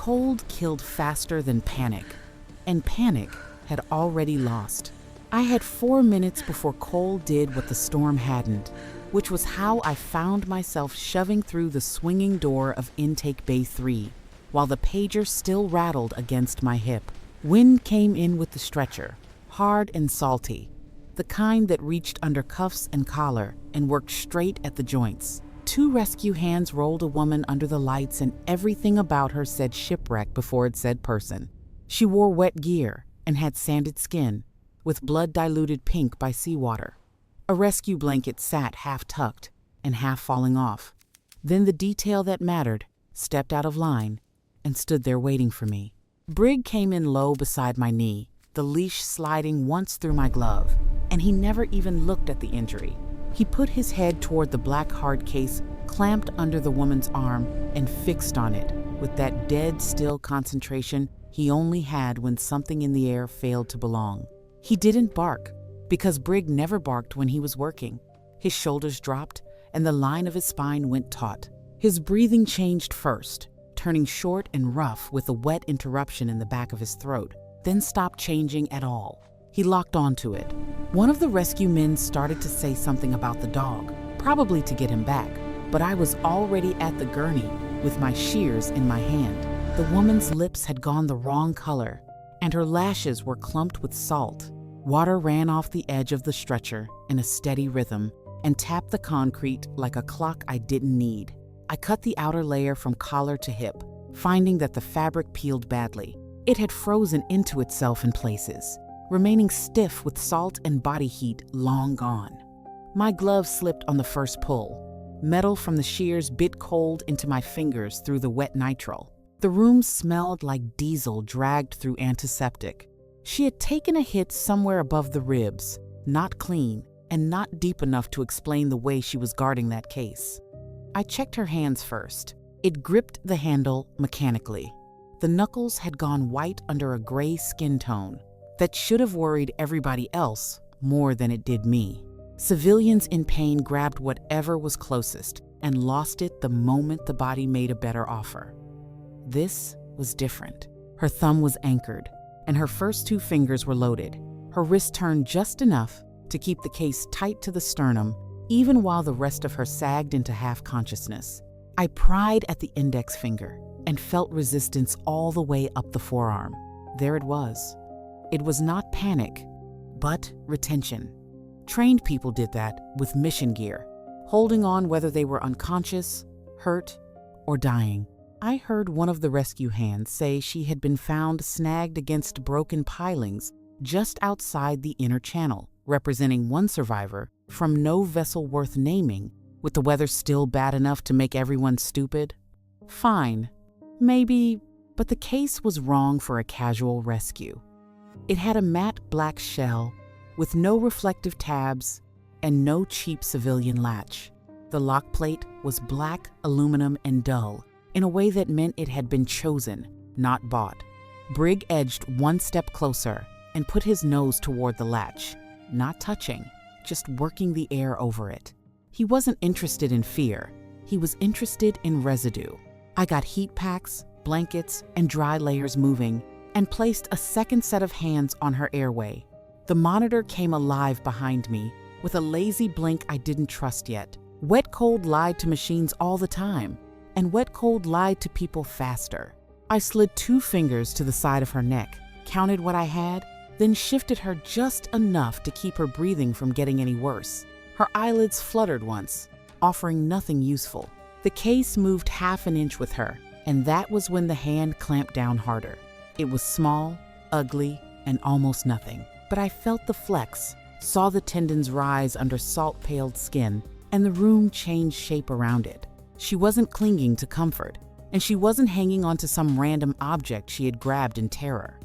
cold killed faster than panic, and panic had already lost. I had 4 minutes before cold did what the storm hadn't, which was how I found myself shoving through the swinging door of Intake Bay 3, while the pager still rattled against my hip. Wind came in with the stretcher, hard and salty, the kind that reached under cuffs and collar and worked straight at the joints. 2 rescue hands rolled a woman under the lights, and everything about her said shipwreck before it said person. She wore wet gear and had sanded skin, with blood diluted pink by seawater. A rescue blanket sat half tucked and half falling off. Then the detail that mattered stepped out of line and stood there waiting for me. Brig came in low beside my knee, the leash sliding once through my glove, and he never even looked at the injury. He put his head toward the black hard case clamped under the woman's arm and fixed on it with that dead still concentration he only had when something in the air failed to belong. He didn't bark, because Brig never barked when he was working. His shoulders dropped, and the line of his spine went taut. His breathing changed first, turning short and rough with a wet interruption in the back of his throat, then stopped changing at all. He locked onto it. One of the rescue men started to say something about the dog, probably to get him back, but I was already at the gurney with my shears in my hand. The woman's lips had gone the wrong color, and her lashes were clumped with salt. Water ran off the edge of the stretcher in a steady rhythm and tapped the concrete like a clock I didn't need. I cut the outer layer from collar to hip, finding that the fabric peeled badly. It had frozen into itself in places, remaining stiff with salt and body heat long gone. My glove slipped on the first pull. Metal from the shears bit cold into my fingers through the wet nitrile. The room smelled like diesel dragged through antiseptic. She had taken a hit somewhere above the ribs, not clean and not deep enough to explain the way she was guarding that case. I checked her hands first. It gripped the handle mechanically. The knuckles had gone white under a gray skin tone that should have worried everybody else more than it did me. Civilians in pain grabbed whatever was closest and lost it the moment the body made a better offer. This was different. Her thumb was anchored, and her first 2 fingers were loaded. Her wrist turned just enough to keep the case tight to the sternum, even while the rest of her sagged into half-consciousness. I pried at the index finger and felt resistance all the way up the forearm. There it was. It was not panic, but retention. Trained people did that with mission gear, holding on whether they were unconscious, hurt, or dying. I heard one of the rescue hands say she had been found snagged against broken pilings just outside the inner channel, representing one survivor from no vessel worth naming, with the weather still bad enough to make everyone stupid. Fine, maybe, but the case was wrong for a casual rescue. It had a matte black shell with no reflective tabs and no cheap civilian latch. The lock plate was black, aluminum, and dull, in a way that meant it had been chosen, not bought. Brig edged 1 step closer and put his nose toward the latch, not touching, just working the air over it. He wasn't interested in fear. He was interested in residue. I got heat packs, blankets, and dry layers moving and placed a second set of hands on her airway. The monitor came alive behind me with a lazy blink I didn't trust yet. Wet cold lied to machines all the time, and wet cold lied to people faster. I slid 2 fingers to the side of her neck, counted what I had, then shifted her just enough to keep her breathing from getting any worse. Her eyelids fluttered once, offering nothing useful. The case moved half an inch with her, and that was when the hand clamped down harder. It was small, ugly, and almost nothing, but I felt the flex, saw the tendons rise under salt-paled skin, and the room change shape around it. She wasn't clinging to comfort, and she wasn't hanging onto some random object she had grabbed in terror.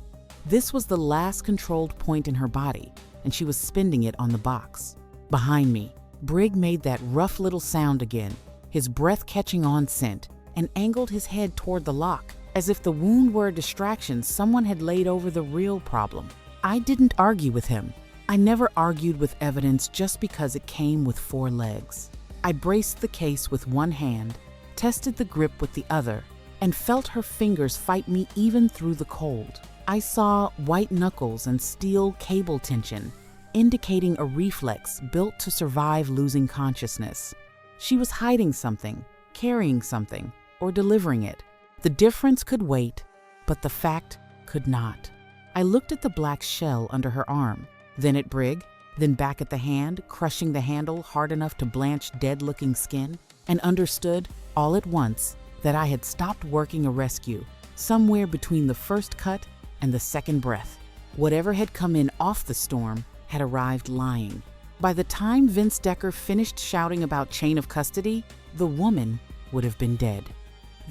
This was the last controlled point in her body, and she was spinning it on the box. Behind me, Brig made that rough little sound again, his breath catching on scent, and angled his head toward the lock, as if the wound were a distraction someone had laid over the real problem. I didn't argue with him. I never argued with evidence just because it came with 4 legs. I braced the case with one hand, tested the grip with the other, and felt her fingers fight me even through the cold. I saw white knuckles and steel cable tension, indicating a reflex built to survive losing consciousness. She was hiding something, carrying something, or delivering it. The difference could wait, but the fact could not. I looked at the black shell under her arm, then at Brig, then back at the hand, crushing the handle hard enough to blanch dead-looking skin, and understood, all at once, that I had stopped working a rescue somewhere between the first cut and the second breath. Whatever had come in off the storm had arrived lying. By the time Vince Decker finished shouting about chain of custody, the woman would have been dead.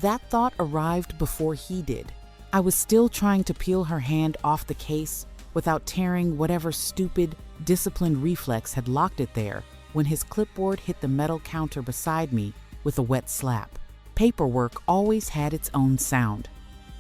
That thought arrived before he did. I was still trying to peel her hand off the case without tearing whatever stupid, disciplined reflex had locked it there when his clipboard hit the metal counter beside me with a wet slap. Paperwork always had its own sound.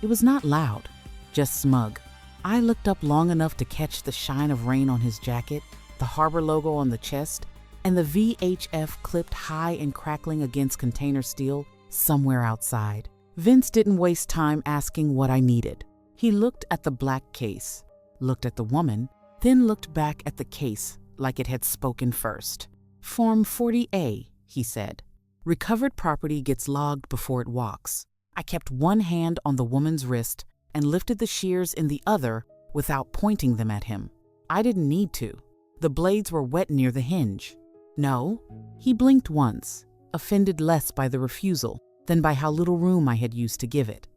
It was not loud, just smug. I looked up long enough to catch the shine of rain on his jacket, the Harbor logo on the chest, and the VHF clipped high and crackling against container steel somewhere outside. Vince didn't waste time asking what I needed. He looked at the black case, looked at the woman, then looked back at the case like it had spoken first. Form 40A, he said. Recovered property gets logged before it walks. I kept one hand on the woman's wrist and lifted the shears in the other without pointing them at him. I didn't need to. The blades were wet near the hinge. No, he blinked once, offended less by the refusal than by how little room I had used to give it.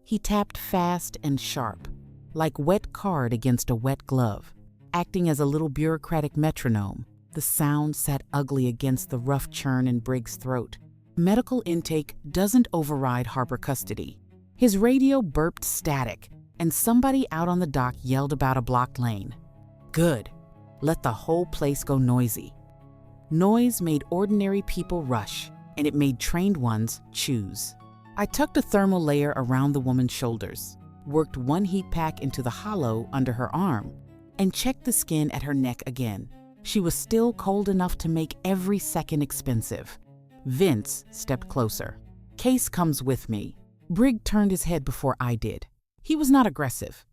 He tapped fast and sharp, like wet card against a wet glove, acting as a little bureaucratic metronome. The sound sat ugly against the rough churn in Briggs' throat. Medical intake doesn't override harbor custody. His radio burped static, and somebody out on the dock yelled about a blocked lane. Good. Let the whole place go noisy. Noise made ordinary people rush, and it made trained ones choose. I tucked a thermal layer around the woman's shoulders, worked one heat pack into the hollow under her arm, and checked the skin at her neck again. She was still cold enough to make every second expensive. Vince stepped closer. Case comes with me. Brig turned his head before I did. He was not aggressive,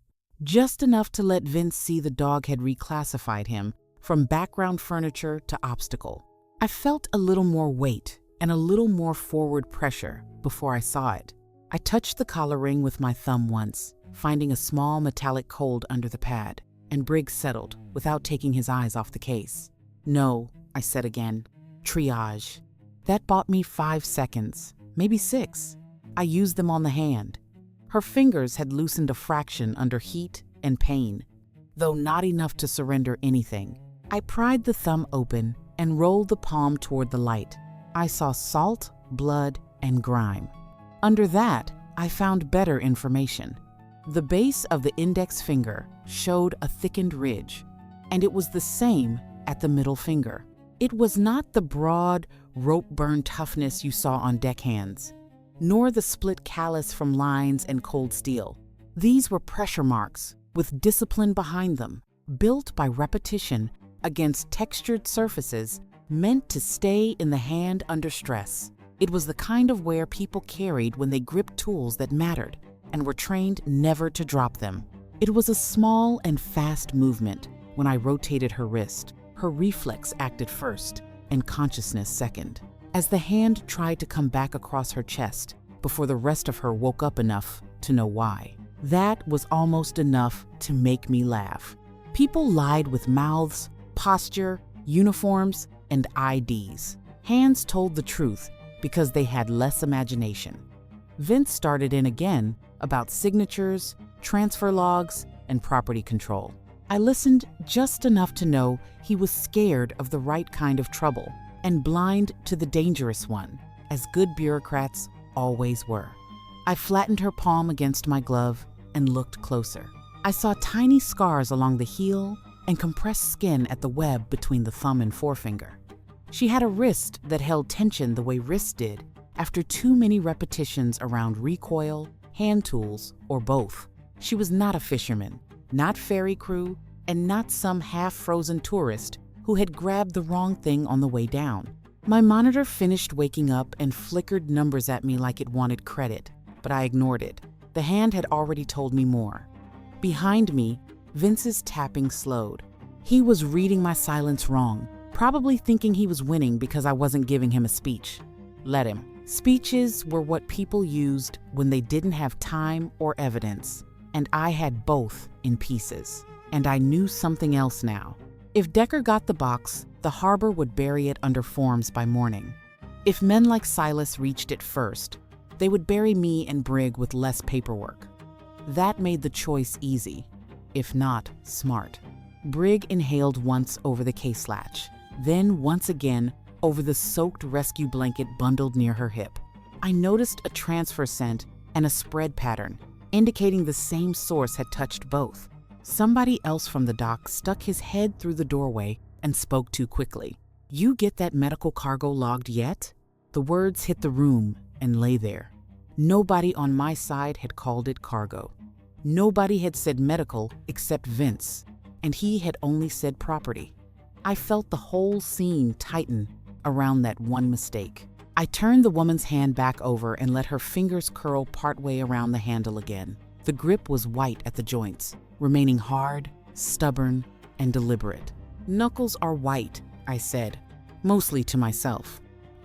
just enough to let Vince see the dog had reclassified him from background furniture to obstacle. I felt a little more weight and a little more forward pressure before I saw it. I touched the collar ring with my thumb once, finding a small metallic cold under the pad, and Briggs settled without taking his eyes off the case. No, I said again. Triage. That bought me 5 seconds, maybe 6. I used them on the hand. Her fingers had loosened a fraction under heat and pain, though not enough to surrender anything. I pried the thumb open and rolled the palm toward the light. I saw salt, blood, and grime. Under that, I found better information. The base of the index finger showed a thickened ridge, and it was the same at the middle finger. It was not the broad, rope-burn toughness you saw on deckhands, nor the split callus from lines and cold steel. These were pressure marks with discipline behind them, built by repetition against textured surfaces meant to stay in the hand under stress. It was the kind of wear people carried when they gripped tools that mattered and were trained never to drop them. It was a small and fast movement when I rotated her wrist. Her reflex acted first and consciousness second, as the hand tried to come back across her chest before the rest of her woke up enough to know why. That was almost enough to make me laugh. People lied with mouths, posture, uniforms, and IDs. Hands told the truth because they had less imagination. Vince started in again about signatures, transfer logs, and property control. I listened just enough to know he was scared of the right kind of trouble and blind to the dangerous one, as good bureaucrats always were. I flattened her palm against my glove and looked closer. I saw tiny scars along the heel and compressed skin at the web between the thumb and forefinger. She had a wrist that held tension the way wrists did after too many repetitions around recoil, hand tools, or both. She was not a fisherman, not ferry crew, and not some half-frozen tourist who had grabbed the wrong thing on the way down. My monitor finished waking up and flickered numbers at me like it wanted credit. but I ignored it. The hand had already told me more. Behind me, Vince's tapping slowed. He was reading my silence wrong, probably thinking he was winning because I wasn't giving him a speech. Let him. Speeches were what people used when they didn't have time or evidence, and I had both in pieces. And I knew something else now. If Decker got the box, the harbor would bury it under forms by morning. If men like Silas reached it first, they would bury me and Brig with less paperwork. That made the choice easy, if not smart. Brig inhaled once over the case latch, then once again over the soaked rescue blanket bundled near her hip. I noticed a transfer scent and a spread pattern, indicating the same source had touched both. Somebody else from the dock stuck his head through the doorway and spoke too quickly. "You get that medical cargo logged yet?" The words hit the room and lay there. Nobody on my side had called it cargo. Nobody had said medical except Vince, and he had only said property. I felt the whole scene tighten around that one mistake. I turned the woman's hand back over and let her fingers curl partway around the handle again. The grip was white at the joints, remaining hard, stubborn, and deliberate. "Knuckles are white," I said, mostly to myself,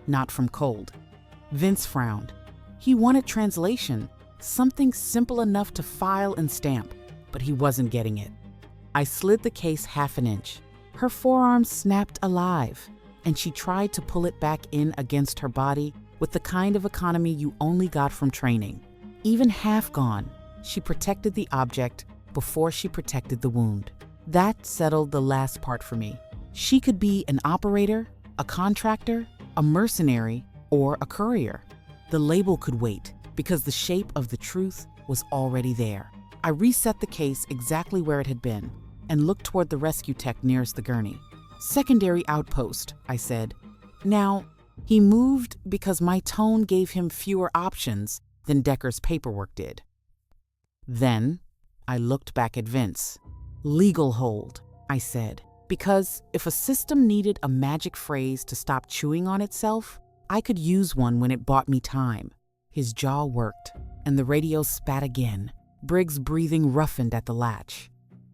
not from cold. Vince frowned. He wanted translation, something simple enough to file and stamp, but he wasn't getting it. I slid the case half an inch. Her forearm snapped alive, and she tried to pull it back in against her body with the kind of economy you only got from training. Even half gone, she protected the object before she protected the wound. That settled the last part for me. She could be an operator, a contractor, a mercenary, or a courier. The label could wait because the shape of the truth was already there. I reset the case exactly where it had been and looked toward the rescue tech nearest the gurney. "Secondary outpost," I said. Now, he moved because my tone gave him fewer options than Decker's paperwork did. Then, I looked back at Vince. "Legal hold," I said, because if a system needed a magic phrase to stop chewing on itself, I could use one when it bought me time. His jaw worked, and the radio spat again. Brig's breathing roughened at the latch.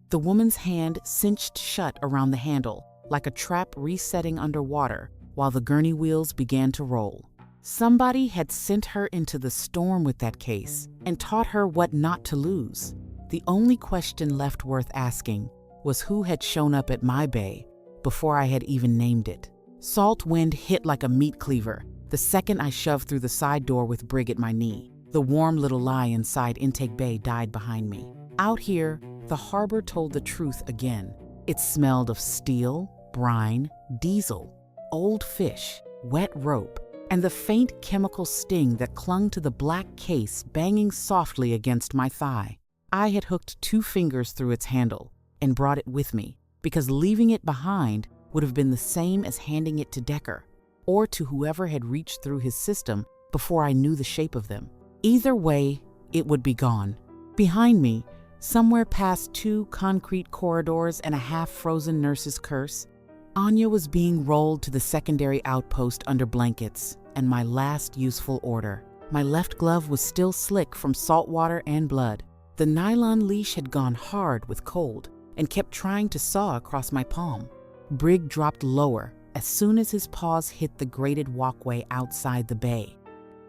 The woman's hand cinched shut around the handle, like a trap resetting underwater, while the gurney wheels began to roll. Somebody had sent her into the storm with that case and taught her what not to lose. The only question left worth asking was who had shown up at my bay before I had even named it. Salt wind hit like a meat cleaver the second I shoved through the side door with Brig at my knee. The warm little lie inside intake bay died behind me. Out here, the harbor told the truth again. It smelled of steel, brine, diesel, old fish, wet rope, and the faint chemical sting that clung to the black case banging softly against my thigh. I had hooked 2 fingers through its handle and brought it with me, because leaving it behind would have been the same as handing it to Decker, or to whoever had reached through his system before I knew the shape of them. Either way, it would be gone. Behind me, somewhere past 2 concrete corridors and a half-frozen nurse's curse, Anya was being rolled to the secondary outpost under blankets, and my last useful order. My left glove was still slick from salt water and blood. The nylon leash had gone hard with cold and kept trying to saw across my palm. Brig dropped lower as soon as his paws hit the grated walkway outside the bay.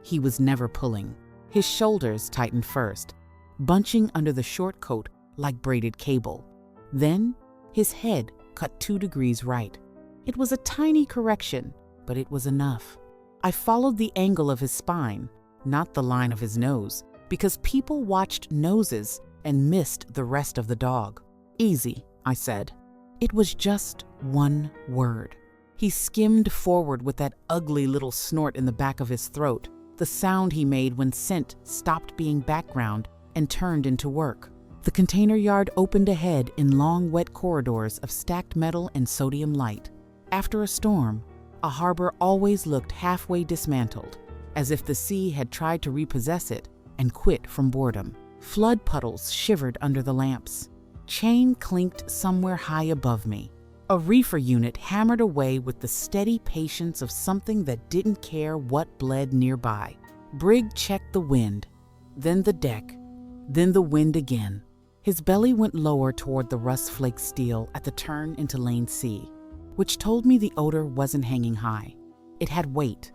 He was never pulling. His shoulders tightened first, bunching under the short coat like braided cable. Then, his head cut 2 degrees right. It was a tiny correction, but it was enough. I followed the angle of his spine, not the line of his nose, because people watched noses and missed the rest of the dog. "Easy," I said. It was just one word. He skimmed forward with that ugly little snort in the back of his throat, the sound he made when scent stopped being background and turned into work. The container yard opened ahead in long, wet corridors of stacked metal and sodium light. After a storm, a harbor always looked halfway dismantled, as if the sea had tried to repossess it and quit from boredom. Flood puddles shivered under the lamps. Chain clinked somewhere high above me. A reefer unit hammered away with the steady patience of something that didn't care what bled nearby. Brig checked the wind. then the deck, then the wind again. His belly went lower toward the rust-flaked steel at the turn into Lane C, which told me the odor wasn't hanging high. It had weight.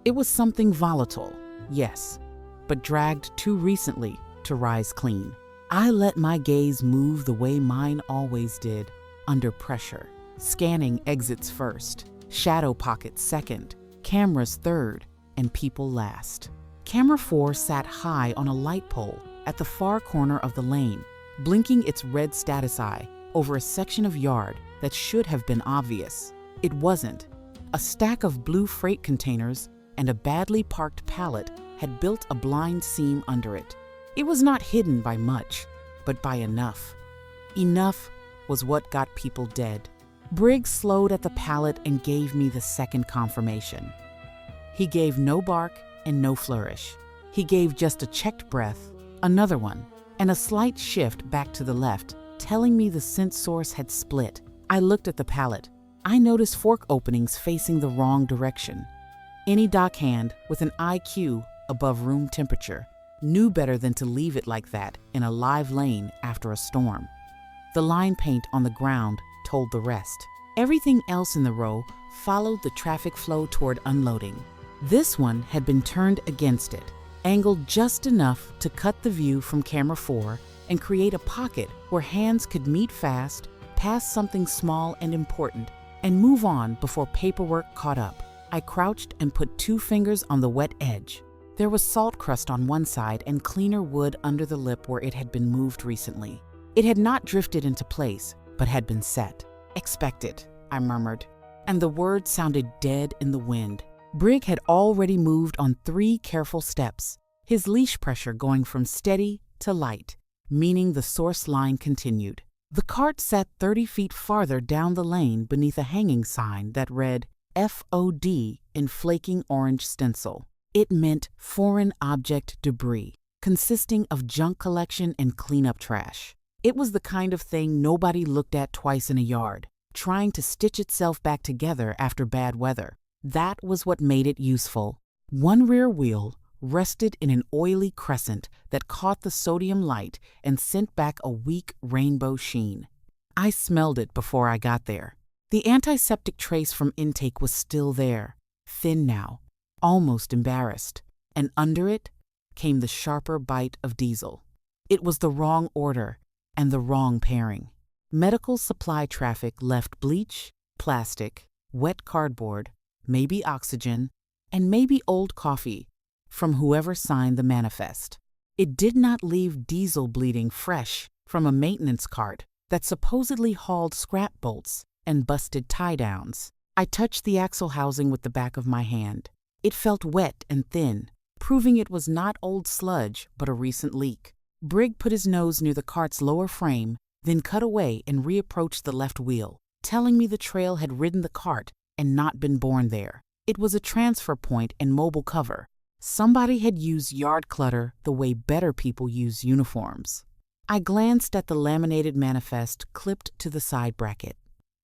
It was something volatile, yes, but dragged too recently to rise clean. I let my gaze move the way mine always did, under pressure, scanning exits first, shadow pockets second, cameras third, and people last. Camera 4 sat high on a light pole at the far corner of the lane, blinking its red status eye over a section of yard that should have been obvious. It wasn't. A stack of blue freight containers and a badly parked pallet had built a blind seam under it. It was not hidden by much, but by enough. Enough was what got people dead. Briggs slowed at the pallet and gave me the second confirmation. He gave no bark and no flourish. He gave just a checked breath, another one, and a slight shift back to the left, telling me the scent source had split. I looked at the pallet. I noticed fork openings facing the wrong direction. Any dockhand with an IQ above room temperature knew better than to leave it like that in a live lane after a storm. The line paint on the ground told the rest. Everything else in the row followed the traffic flow toward unloading. This one had been turned against it, angled just enough to cut the view from camera 4 and create a pocket where hands could meet fast, pass something small and important, and move on before paperwork caught up. I crouched and put 2 fingers on the wet edge. There was salt crust on one side and cleaner wood under the lip where it had been moved recently. It had not drifted into place, but had been set. "Expect it," I murmured, and the word sounded dead in the wind. Brig had already moved on 3 careful steps, his leash pressure going from steady to light, meaning the source line continued. The cart sat 30 feet farther down the lane beneath a hanging sign that read FOD in flaking orange stencil. It meant foreign object debris, consisting of junk collection and cleanup trash. It was the kind of thing nobody looked at twice in a yard, trying to stitch itself back together after bad weather. That was what made it useful. One rear wheel rested in an oily crescent that caught the sodium light and sent back a weak rainbow sheen. I smelled it before I got there. The antiseptic trace from intake was still there, thin now, almost embarrassed, and under it came the sharper bite of diesel. It was the wrong order and the wrong pairing. Medical supply traffic left bleach, plastic, wet cardboard, maybe oxygen, and maybe old coffee from whoever signed the manifest. It did not leave diesel bleeding fresh from a maintenance cart that supposedly hauled scrap bolts and busted tie-downs. I touched the axle housing with the back of my hand. It felt wet and thin, proving it was not old sludge but a recent leak. Brig put his nose near the cart's lower frame, then cut away and reapproached the left wheel, telling me the trail had ridden the cart and not been born there. It was a transfer point and mobile cover. Somebody had used yard clutter the way better people use uniforms. I glanced at the laminated manifest clipped to the side bracket.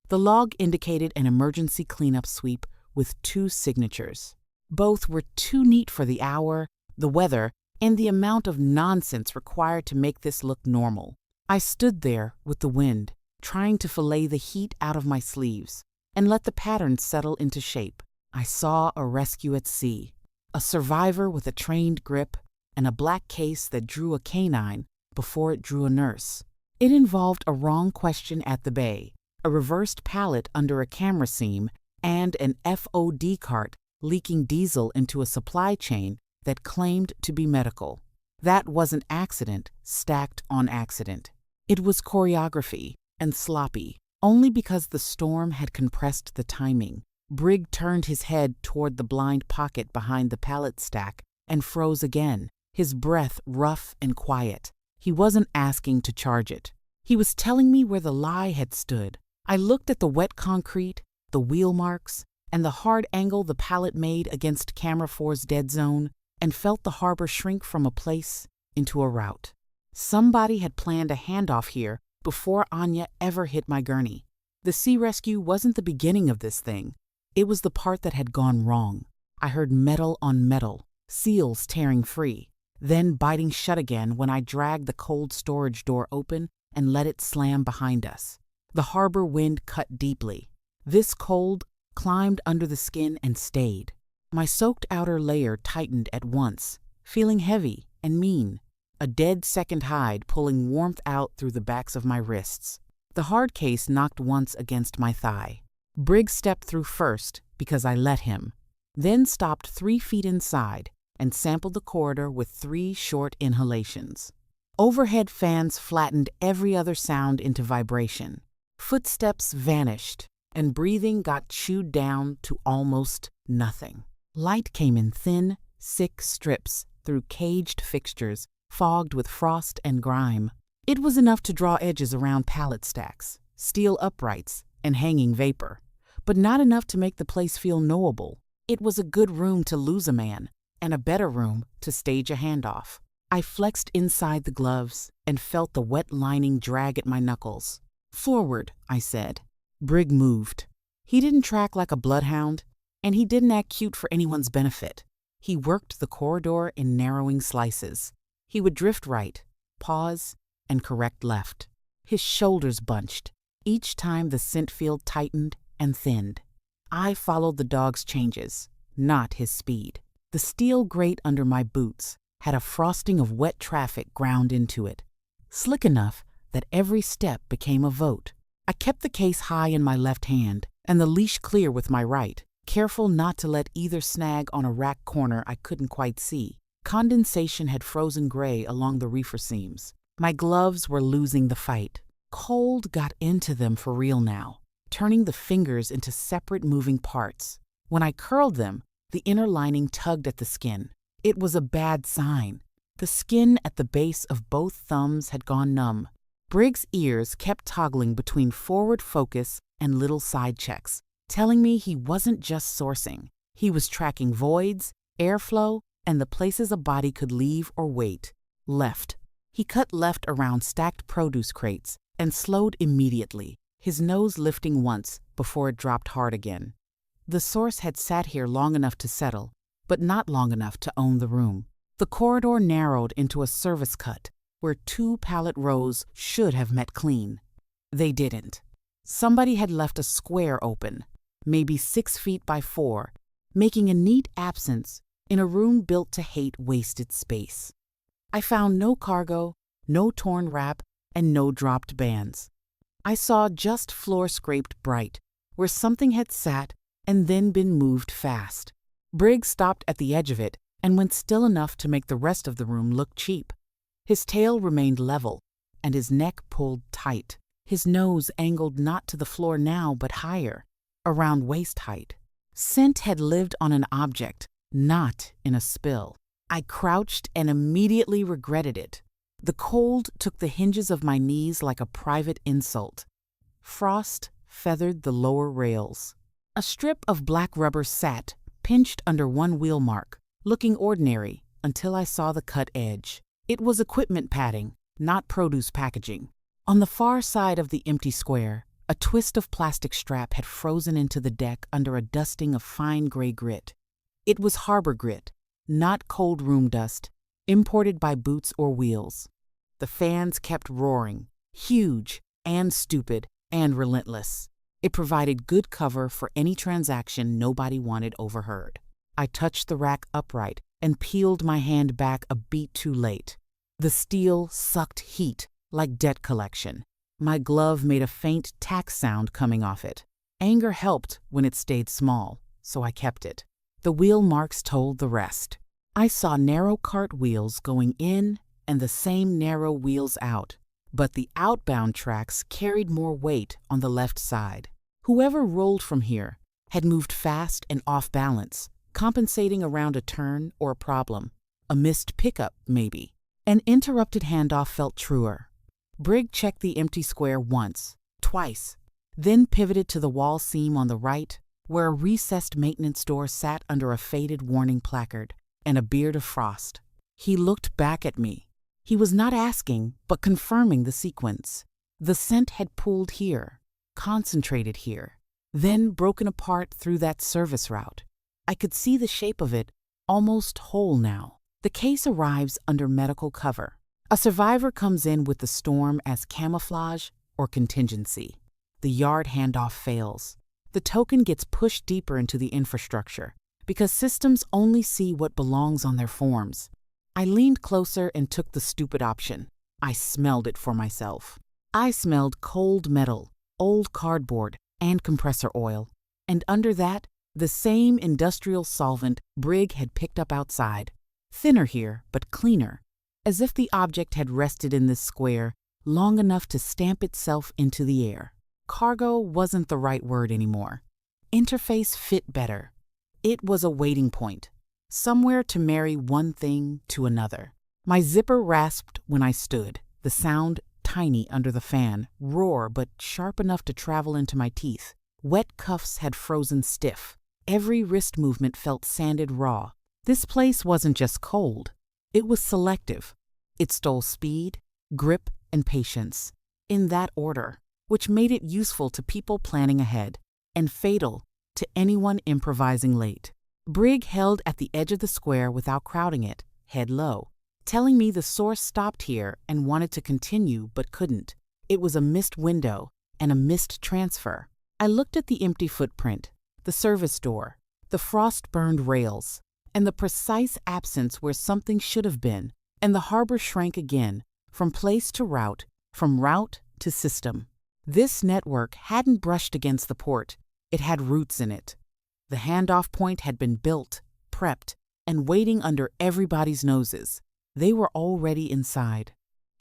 The log indicated an emergency cleanup sweep with 2 signatures. Both were too neat for the hour, the weather, and the amount of nonsense required to make this look normal. I stood there with the wind, trying to fillet the heat out of my sleeves and let the pattern settle into shape. I saw a rescue at sea, a survivor with a trained grip, and a black case that drew a canine before it drew a nurse. It involved a wrong question at the bay, a reversed pallet under a camera seam, and an FOD cart leaking diesel into a supply chain that claimed to be medical. That wasn't accident stacked on accident. It was choreography, and sloppy, only because the storm had compressed the timing. Brig turned his head toward the blind pocket behind the pallet stack and froze again, his breath rough and quiet. He wasn't asking to charge it. He was telling me where the lie had stood. I looked at the wet concrete, the wheel marks, and the hard angle the pallet made against camera 4's dead zone, and felt the harbor shrink from a place into a route. Somebody had planned a handoff here before Anya ever hit my gurney. The sea rescue wasn't the beginning of this thing. It was the part that had gone wrong. I heard metal on metal, seals tearing free. then biting shut again when I dragged the cold storage door open and let it slam behind us. The harbor wind cut deeply. This cold climbed under the skin and stayed. My soaked outer layer tightened at once, feeling heavy and mean, a dead second hide pulling warmth out through the backs of my wrists. The hard case knocked once against my thigh. Briggs stepped through first because I let him, then stopped 3 feet inside and sampled the corridor with 3 short inhalations. Overhead fans flattened every other sound into vibration. Footsteps vanished, and breathing got chewed down to almost nothing. Light came in thin, sick strips through caged fixtures fogged with frost and grime. It was enough to draw edges around pallet stacks, steel uprights, and hanging vapor, but not enough to make the place feel knowable. It was a good room to lose a man, and a better room to stage a handoff. I flexed inside the gloves and felt the wet lining drag at my knuckles. "Forward," I said. Brig moved. He didn't track like a bloodhound, and he didn't act cute for anyone's benefit. He worked the corridor in narrowing slices. He would drift right, pause, and correct left. His shoulders bunched, each time the scent field tightened and thinned. I followed the dog's changes, not his speed. The steel grate under my boots had a frosting of wet traffic ground into it, slick enough that every step became a vote. I kept the case high in my left hand and the leash clear with my right, careful not to let either snag on a rack corner I couldn't quite see. Condensation had frozen gray along the reefer seams. My gloves were losing the fight. Cold got into them for real now, turning the fingers into separate moving parts. When I curled them, the inner lining tugged at the skin. It was a bad sign. The skin at the base of both thumbs had gone numb. Briggs' ears kept toggling between forward focus and little side checks, telling me he wasn't just sourcing. He was tracking voids, airflow, and the places a body could leave or wait. Left. He cut left around stacked produce crates and slowed immediately, his nose lifting once before it dropped hard again. The source had sat here long enough to settle, but not long enough to own the room. The corridor narrowed into a service cut where 2 pallet rows should have met clean. They didn't. Somebody had left a square open, maybe 6 feet by 4, making a neat absence in a room built to hate wasted space. I found no cargo, no torn wrap, and no dropped bands. I saw just floor scraped bright, where something had sat and then been moved fast. Briggs stopped at the edge of it and went still enough to make the rest of the room look cheap. His tail remained level, and his neck pulled tight. His nose angled not to the floor now, but higher, around waist height. Scent had lived on an object, not in a spill. I crouched and immediately regretted it. The cold took the hinges of my knees like a private insult. Frost feathered the lower rails. A strip of black rubber sat, pinched under one wheel mark, looking ordinary until I saw the cut edge. It was equipment padding, not produce packaging. On the far side of the empty square, a twist of plastic strap had frozen into the deck under a dusting of fine gray grit. It was harbor grit, not cold room dust, imported by boots or wheels. The fans kept roaring, huge and stupid and relentless. It provided good cover for any transaction nobody wanted overheard. I touched the rack upright and peeled my hand back a beat too late. The steel sucked heat like debt collection. My glove made a faint tack sound coming off it. Anger helped when it stayed small, so I kept it. The wheel marks told the rest. I saw narrow cart wheels going in and the same narrow wheels out, but the outbound tracks carried more weight on the left side. Whoever rolled from here had moved fast and off balance, compensating around a turn or a problem. A missed pickup, maybe. An interrupted handoff felt truer. Brig checked the empty square once, twice, then pivoted to the wall seam on the right, where a recessed maintenance door sat under a faded warning placard and a beard of frost. He looked back at me. He was not asking, but confirming the sequence. The scent had pooled here, concentrated here, then broken apart through that service route. I could see the shape of it, almost whole now. The case arrives under medical cover. A survivor comes in with the storm as camouflage or contingency. The yard handoff fails. The token gets pushed deeper into the infrastructure because systems only see what belongs on their forms. I leaned closer and took the stupid option. I smelled it for myself. I smelled cold metal, old cardboard, and compressor oil. And under that, the same industrial solvent Brig had picked up outside. Thinner here, but cleaner, as if the object had rested in this square long enough to stamp itself into the air. Cargo wasn't the right word anymore. Interface fit better. It was a waiting point, somewhere to marry one thing to another. My zipper rasped when I stood, the sound tiny under the fan, roar but sharp enough to travel into my teeth. Wet cuffs had frozen stiff. Every wrist movement felt sanded raw. This place wasn't just cold. It was selective. It stole speed, grip, and patience, in that order, which made it useful to people planning ahead, and fatal to anyone improvising late. Brig held at the edge of the square without crowding it, head low, telling me the source stopped here and wanted to continue but couldn't. It was a missed window and a missed transfer. I looked at the empty footprint, the service door, the frost-burned rails, and the precise absence where something should have been, and the harbor shrank again, from place to route, from route to system. This network hadn't brushed against the port. It had roots in it. The handoff point had been built, prepped, and waiting under everybody's noses. They were already inside.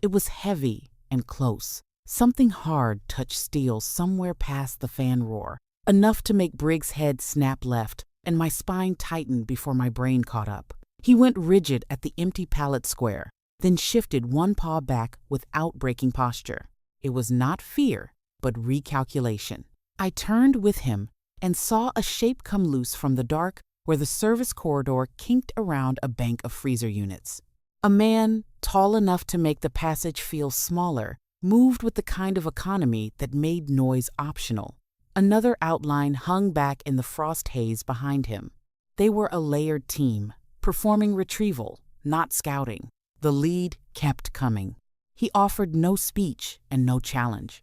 It was heavy and close. Something hard touched steel somewhere past the fan roar, enough to make Briggs' head snap left, and my spine tightened before my brain caught up. He went rigid at the empty pallet square, then shifted one paw back without breaking posture. It was not fear, but recalculation. I turned with him and saw a shape come loose from the dark where the service corridor kinked around a bank of freezer units. A man, tall enough to make the passage feel smaller, moved with the kind of economy that made noise optional. Another outline hung back in the frost haze behind him. They were a layered team, performing retrieval, not scouting. The lead kept coming. He offered no speech and no challenge.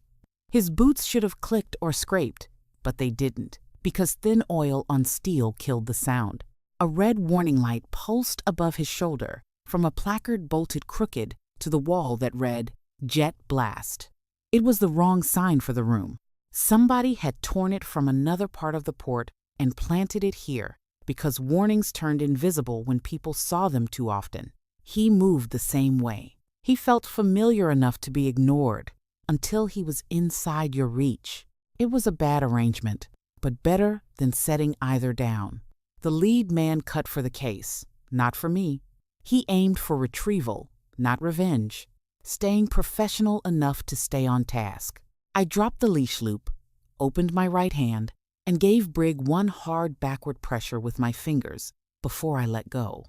His boots should have clicked or scraped, but they didn't, because thin oil on steel killed the sound. A red warning light pulsed above his shoulder, from a placard bolted crooked to the wall that read, "Jet Blast." It was the wrong sign for the room. Somebody had torn it from another part of the port and planted it here, because warnings turned invisible when people saw them too often. He moved the same way. He felt familiar enough to be ignored until he was inside your reach. It was a bad arrangement, but better than setting either down. The lead man cut for the case, not for me. He aimed for retrieval, not revenge, staying professional enough to stay on task. I dropped the leash loop, opened my right hand, and gave Brig one hard backward pressure with my fingers before I let go.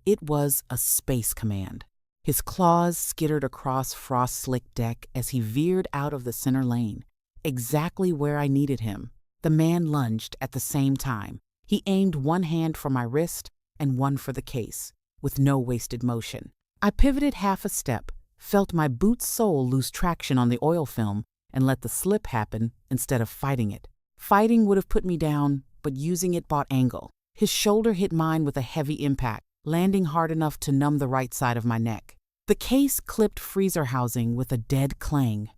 It was a space command. His claws skittered across frost-slick deck as he veered out of the center lane, exactly where I needed him. The man lunged at the same time. He aimed one hand for my wrist and one for the case, with no wasted motion. I pivoted half a step, felt my boot's sole lose traction on the oil film, and let the slip happen instead of fighting it. Fighting would have put me down, but using it bought angle. His shoulder hit mine with a heavy impact, landing hard enough to numb the right side of my neck. The case clipped freezer housing with a dead clang.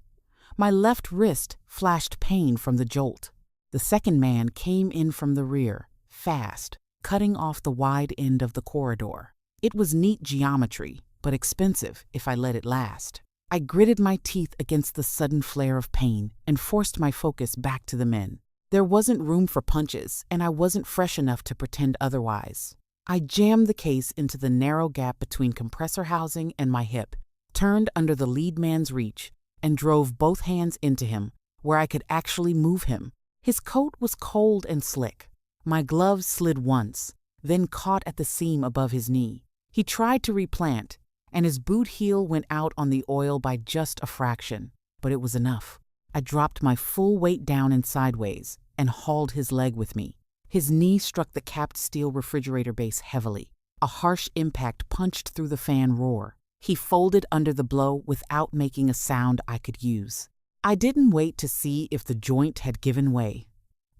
My left wrist flashed pain from the jolt. The second man came in from the rear, fast, cutting off the wide end of the corridor. It was neat geometry, but expensive if I let it last. I gritted my teeth against the sudden flare of pain and forced my focus back to the men. There wasn't room for punches, and I wasn't fresh enough to pretend otherwise. I jammed the case into the narrow gap between compressor housing and my hip, turned under the lead man's reach, and drove both hands into him, where I could actually move him. His coat was cold and slick. My gloves slid once, then caught at the seam above his knee. He tried to replant, and his boot heel went out on the oil by just a fraction, but it was enough. I dropped my full weight down and sideways, and hauled his leg with me. His knee struck the capped steel refrigerator base heavily. A harsh impact punched through the fan roar. He folded under the blow without making a sound I could use. I didn't wait to see if the joint had given way.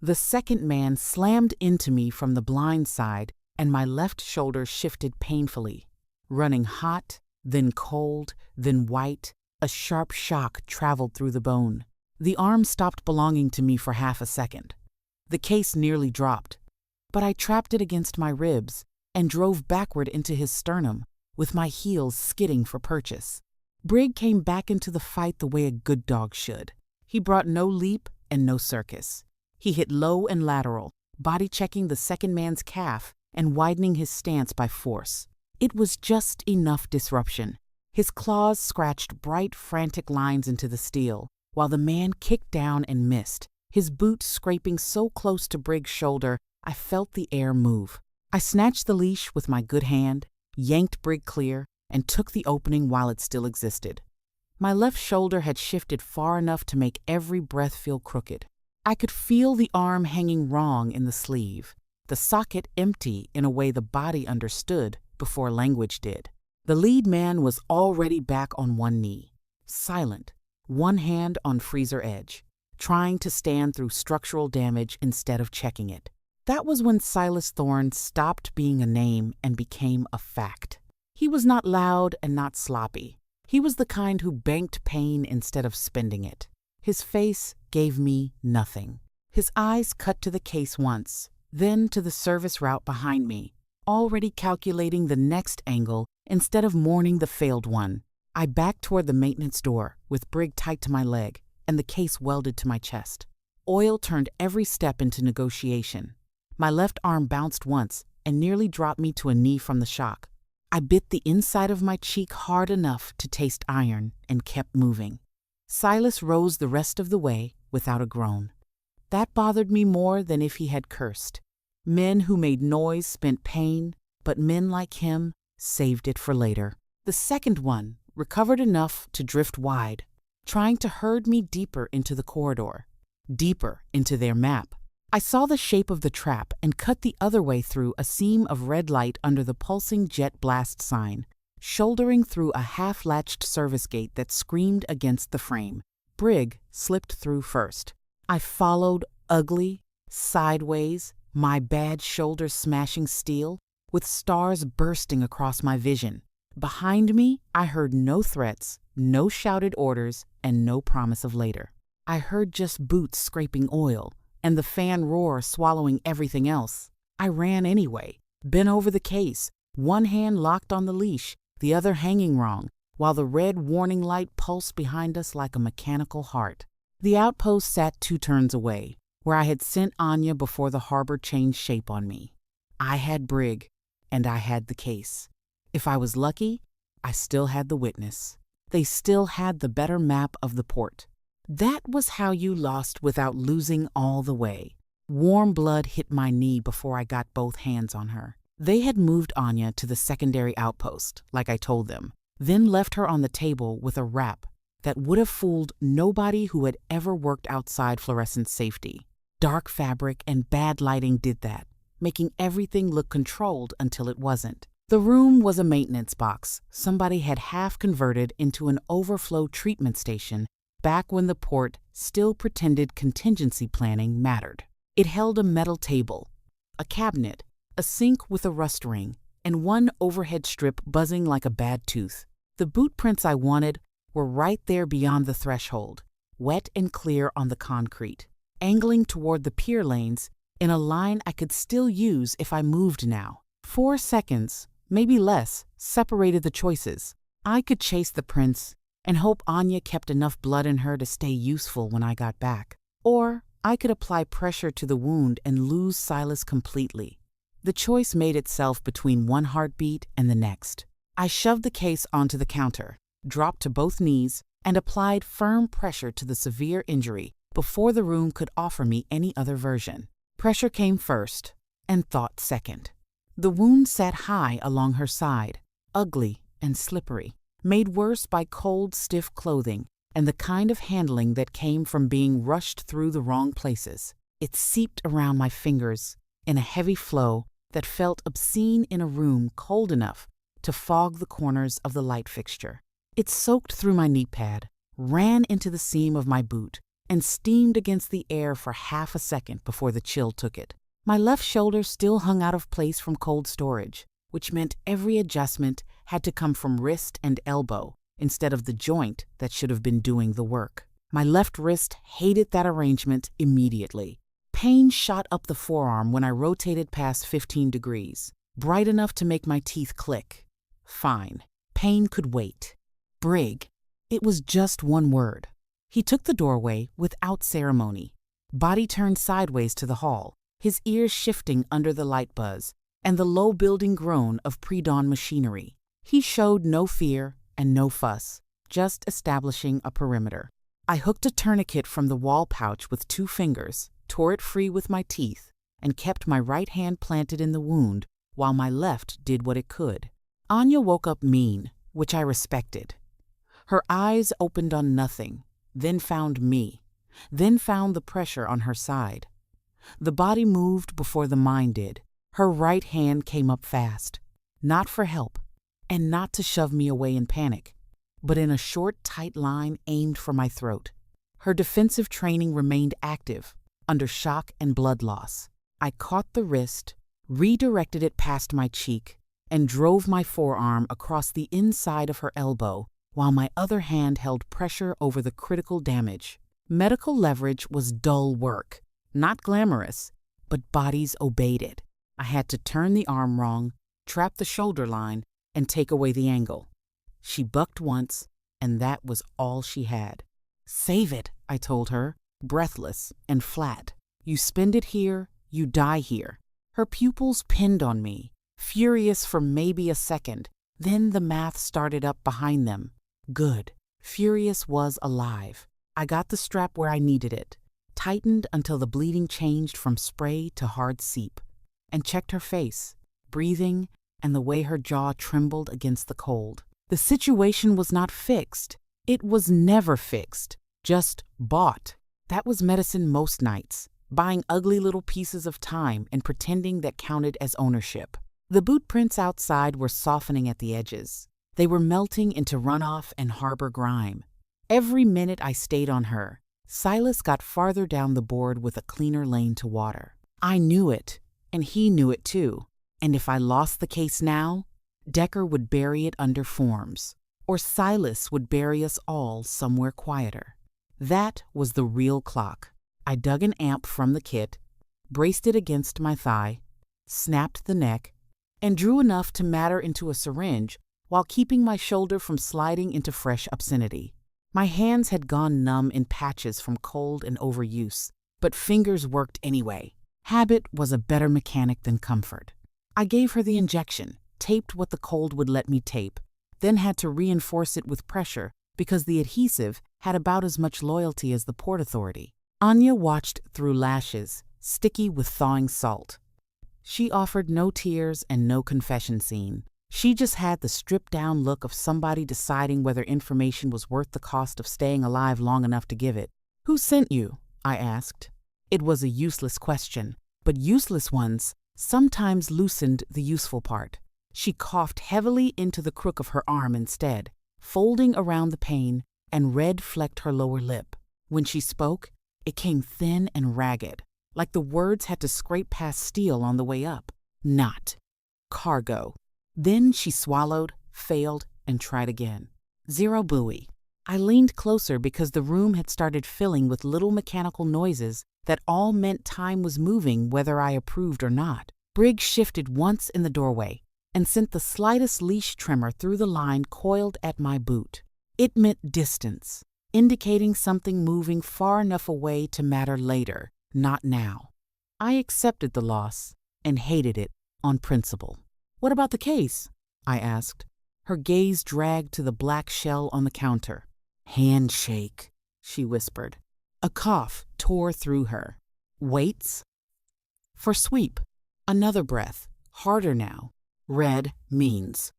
The second man slammed into me from the blind side, and my left shoulder shifted painfully. Running hot, then cold, then white, a sharp shock traveled through the bone. The arm stopped belonging to me for half a second. The case nearly dropped, but I trapped it against my ribs and drove backward into his sternum, with my heels skidding for purchase. Brig came back into the fight the way a good dog should. He brought no leap and no circus. He hit low and lateral, body-checking the second man's calf and widening his stance by force. It was just enough disruption. His claws scratched bright, frantic lines into the steel, while the man kicked down and missed, his boot scraping so close to Brig's shoulder I felt the air move. I snatched the leash with my good hand, yanked Brig clear, and took the opening while it still existed. My left shoulder had shifted far enough to make every breath feel crooked. I could feel the arm hanging wrong in the sleeve, the socket empty in a way the body understood before language did. The lead man was already back on one knee, silent, one hand on freezer edge, trying to stand through structural damage instead of checking it. That was when Silas Thorne stopped being a name and became a fact. He was not loud and not sloppy. He was the kind who banked pain instead of spending it. His face gave me nothing. His eyes cut to the case once, then to the service route behind me, already calculating the next angle instead of mourning the failed one. I backed toward the maintenance door, with Brig tight to my leg and the case welded to my chest. Oil turned every step into negotiation. My left arm bounced once and nearly dropped me to a knee from the shock. I bit the inside of my cheek hard enough to taste iron and kept moving. Silas rose the rest of the way without a groan. That bothered me more than if he had cursed. Men who made noise spent pain, but men like him saved it for later. The second one recovered enough to drift wide, trying to herd me deeper into the corridor, deeper into their map. I saw the shape of the trap and cut the other way through a seam of red light under the pulsing jet blast sign, shouldering through a half-latched service gate that screamed against the frame. Brig slipped through first. I followed, ugly, sideways, my bad shoulder smashing steel, with stars bursting across my vision. Behind me, I heard no threats, no shouted orders, and no promise of later. I heard just boots scraping oil, and the fan roar swallowing everything else. I ran anyway, bent over the case, one hand locked on the leash, the other hanging wrong, while the red warning light pulsed behind us like a mechanical heart. The outpost sat 2 turns away, where I had sent Anya before the harbor changed shape on me. I had Brig, and I had the case. If I was lucky, I still had the witness. They still had the better map of the port. That was how you lost without losing all the way. Warm blood hit my knee before I got both hands on her. They had moved Anya to the secondary outpost, like I told them, then left her on the table with a wrap that would have fooled nobody who had ever worked outside fluorescent safety. Dark fabric and bad lighting did that, making everything look controlled until it wasn't. The room was a maintenance box somebody had half converted into an overflow treatment station back when the port still pretended contingency planning mattered. It held a metal table, a cabinet, a sink with a rust ring, and one overhead strip buzzing like a bad tooth. The boot prints I wanted were right there beyond the threshold, wet and clear on the concrete, angling toward the pier lanes in a line I could still use if I moved now. 4 seconds, maybe less, separated the choices. I could chase the prints and hope Anya kept enough blood in her to stay useful when I got back. Or I could apply pressure to the wound and lose Silas completely. The choice made itself between one heartbeat and the next. I shoved the case onto the counter, dropped to both knees, and applied firm pressure to the severe injury before the room could offer me any other version. Pressure came first, and thought second. The wound sat high along her side, ugly and slippery, made worse by cold, stiff clothing and the kind of handling that came from being rushed through the wrong places. It seeped around my fingers in a heavy flow that felt obscene in a room cold enough to fog the corners of the light fixture. It soaked through my knee pad, ran into the seam of my boot, and steamed against the air for half a second before the chill took it. My left shoulder still hung out of place from cold storage, which meant every adjustment had to come from wrist and elbow instead of the joint that should have been doing the work. My left wrist hated that arrangement immediately. Pain shot up the forearm when I rotated past 15 degrees, bright enough to make my teeth click. Fine. Pain could wait. Brig. It was just one word. He took the doorway without ceremony. Body turned sideways to the hall, his ears shifting under the light buzz and the low building groan of pre-dawn machinery. He showed no fear and no fuss, just establishing a perimeter. I hooked a tourniquet from the wall pouch with 2 fingers, tore it free with my teeth, and kept my right hand planted in the wound while my left did what it could. Anya woke up mean, which I respected. Her eyes opened on nothing, then found me, then found the pressure on her side. The body moved before the mind did. Her right hand came up fast, not for help, and not to shove me away in panic, but in a short, tight line aimed for my throat. Her defensive training remained active, under shock and blood loss. I caught the wrist, redirected it past my cheek, and drove my forearm across the inside of her elbow while my other hand held pressure over the critical damage. Medical leverage was dull work, not glamorous, but bodies obeyed it. I had to turn the arm wrong, trap the shoulder line, and take away the angle. She bucked once, and that was all she had. "Save it," I told her, breathless and flat. "You spend it here, you die here." Her pupils pinned on me, furious for maybe a second. Then the math started up behind them. Good. Furious was alive. I got the strap where I needed it, tightened until the bleeding changed from spray to hard seep, and checked her face, breathing, and the way her jaw trembled against the cold. The situation was not fixed. It was never fixed, just bought. That was medicine most nights, buying ugly little pieces of time and pretending that counted as ownership. The boot prints outside were softening at the edges. They were melting into runoff and harbor grime. Every minute I stayed on her, Silas got farther down the board with a cleaner lane to water. I knew it, and he knew it too. And if I lost the case now, Decker would bury it under forms, or Silas would bury us all somewhere quieter. That was the real clock. I dug an amp from the kit, braced it against my thigh, snapped the neck, and drew enough to matter into a syringe while keeping my shoulder from sliding into fresh obscenity. My hands had gone numb in patches from cold and overuse, but fingers worked anyway. Habit was a better mechanic than comfort. I gave her the injection, taped what the cold would let me tape, then had to reinforce it with pressure because the adhesive had about as much loyalty as the Port Authority. Anya watched through lashes, sticky with thawing salt. She offered no tears and no confession scene. She just had the stripped-down look of somebody deciding whether information was worth the cost of staying alive long enough to give it. "Who sent you?" I asked. It was a useless question, but useless ones sometimes loosened the useful part. She coughed heavily into the crook of her arm instead, folding around the pain, and red flecked her lower lip. When she spoke, it came thin and ragged, like the words had to scrape past steel on the way up. Not. Cargo. Then she swallowed, failed, and tried again. Zero buoy. I leaned closer because the room had started filling with little mechanical noises that all meant time was moving whether I approved or not. Briggs shifted once in the doorway and sent the slightest leash tremor through the line coiled at my boot. It meant distance, indicating something moving far enough away to matter later, not now. I accepted the loss and hated it on principle. "What about the case?" I asked. Her gaze dragged to the black shell on the counter. "Handshake," she whispered. A cough tore through her. "Weights?" "For sweep." Another breath, harder now. "Red means."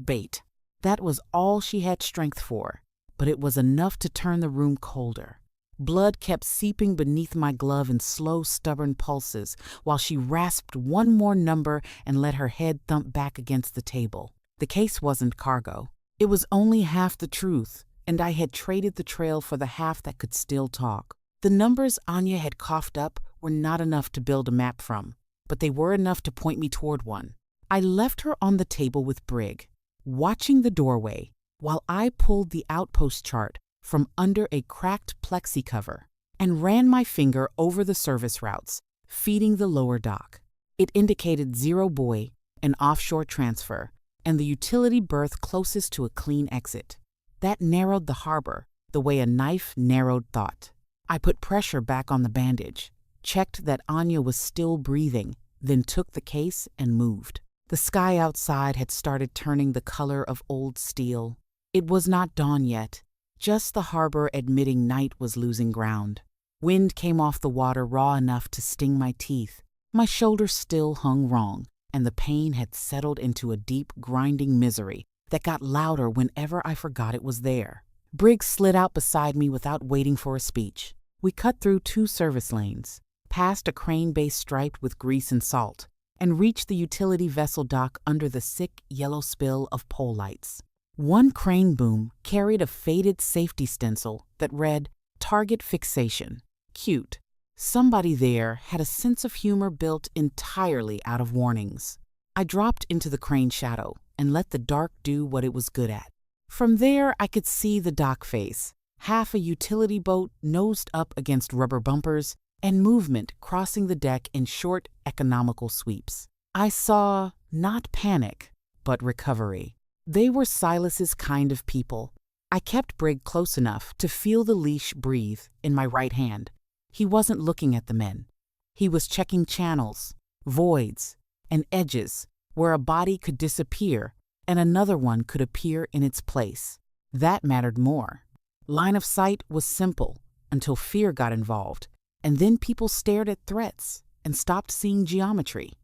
Bait. That was all she had strength for, but it was enough to turn the room colder. Blood kept seeping beneath my glove in slow, stubborn pulses while she rasped one more number and let her head thump back against the table. The case wasn't cargo. It was only half the truth, and I had traded the trail for the half that could still talk. The numbers Anya had coughed up were not enough to build a map from, but they were enough to point me toward one. I left her on the table with Brig, watching the doorway, while I pulled the Outpost chart from under a cracked plexi cover and ran my finger over the service routes, feeding the lower dock. It indicated zero buoy, an offshore transfer, and the utility berth closest to a clean exit. That narrowed the harbor the way a knife narrowed thought. I put pressure back on the bandage, checked that Anya was still breathing, then took the case and moved. The sky outside had started turning the color of old steel. It was not dawn yet, just the harbor admitting night was losing ground. Wind came off the water raw enough to sting my teeth. My shoulder still hung wrong, and the pain had settled into a deep, grinding misery that got louder whenever I forgot it was there. Briggs slid out beside me without waiting for a speech. We cut through 2 service lanes, past a crane base striped with grease and salt, and reached the utility vessel dock under the sick yellow spill of pole lights. One crane boom carried a faded safety stencil that read, "Target fixation." Cute. Somebody there had a sense of humor built entirely out of warnings. I dropped into the crane shadow and let the dark do what it was good at. From there, I could see the dock face, half a utility boat nosed up against rubber bumpers, and movement crossing the deck in short, economical sweeps. I saw not panic, but recovery. They were Silas's kind of people. I kept Brig close enough to feel the leash breathe in my right hand. He wasn't looking at the men. He was checking channels, voids, and edges where a body could disappear and another one could appear in its place. That mattered more. Line of sight was simple until fear got involved, and then people stared at threats and stopped seeing geometry.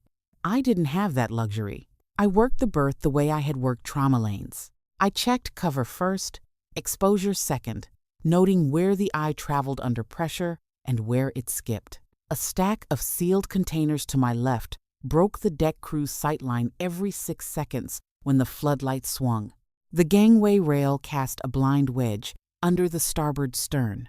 I didn't have that luxury. I worked the berth the way I had worked trauma lanes. I checked cover first, exposure second, noting where the eye traveled under pressure and where it skipped. A stack of sealed containers to my left broke the deck crew's sightline every 6 seconds when the floodlights swung. The gangway rail cast a blind wedge under the starboard stern.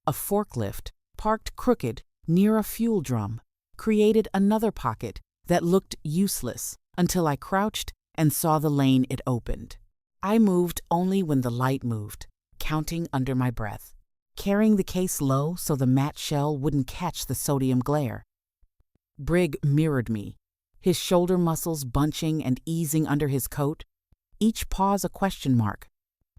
A forklift, parked crooked near a fuel drum, created another pocket that looked useless until I crouched and saw the lane it opened. I moved only when the light moved, counting under my breath, carrying the case low so the matte shell wouldn't catch the sodium glare. Brig mirrored me, his shoulder muscles bunching and easing under his coat, each pause a question mark.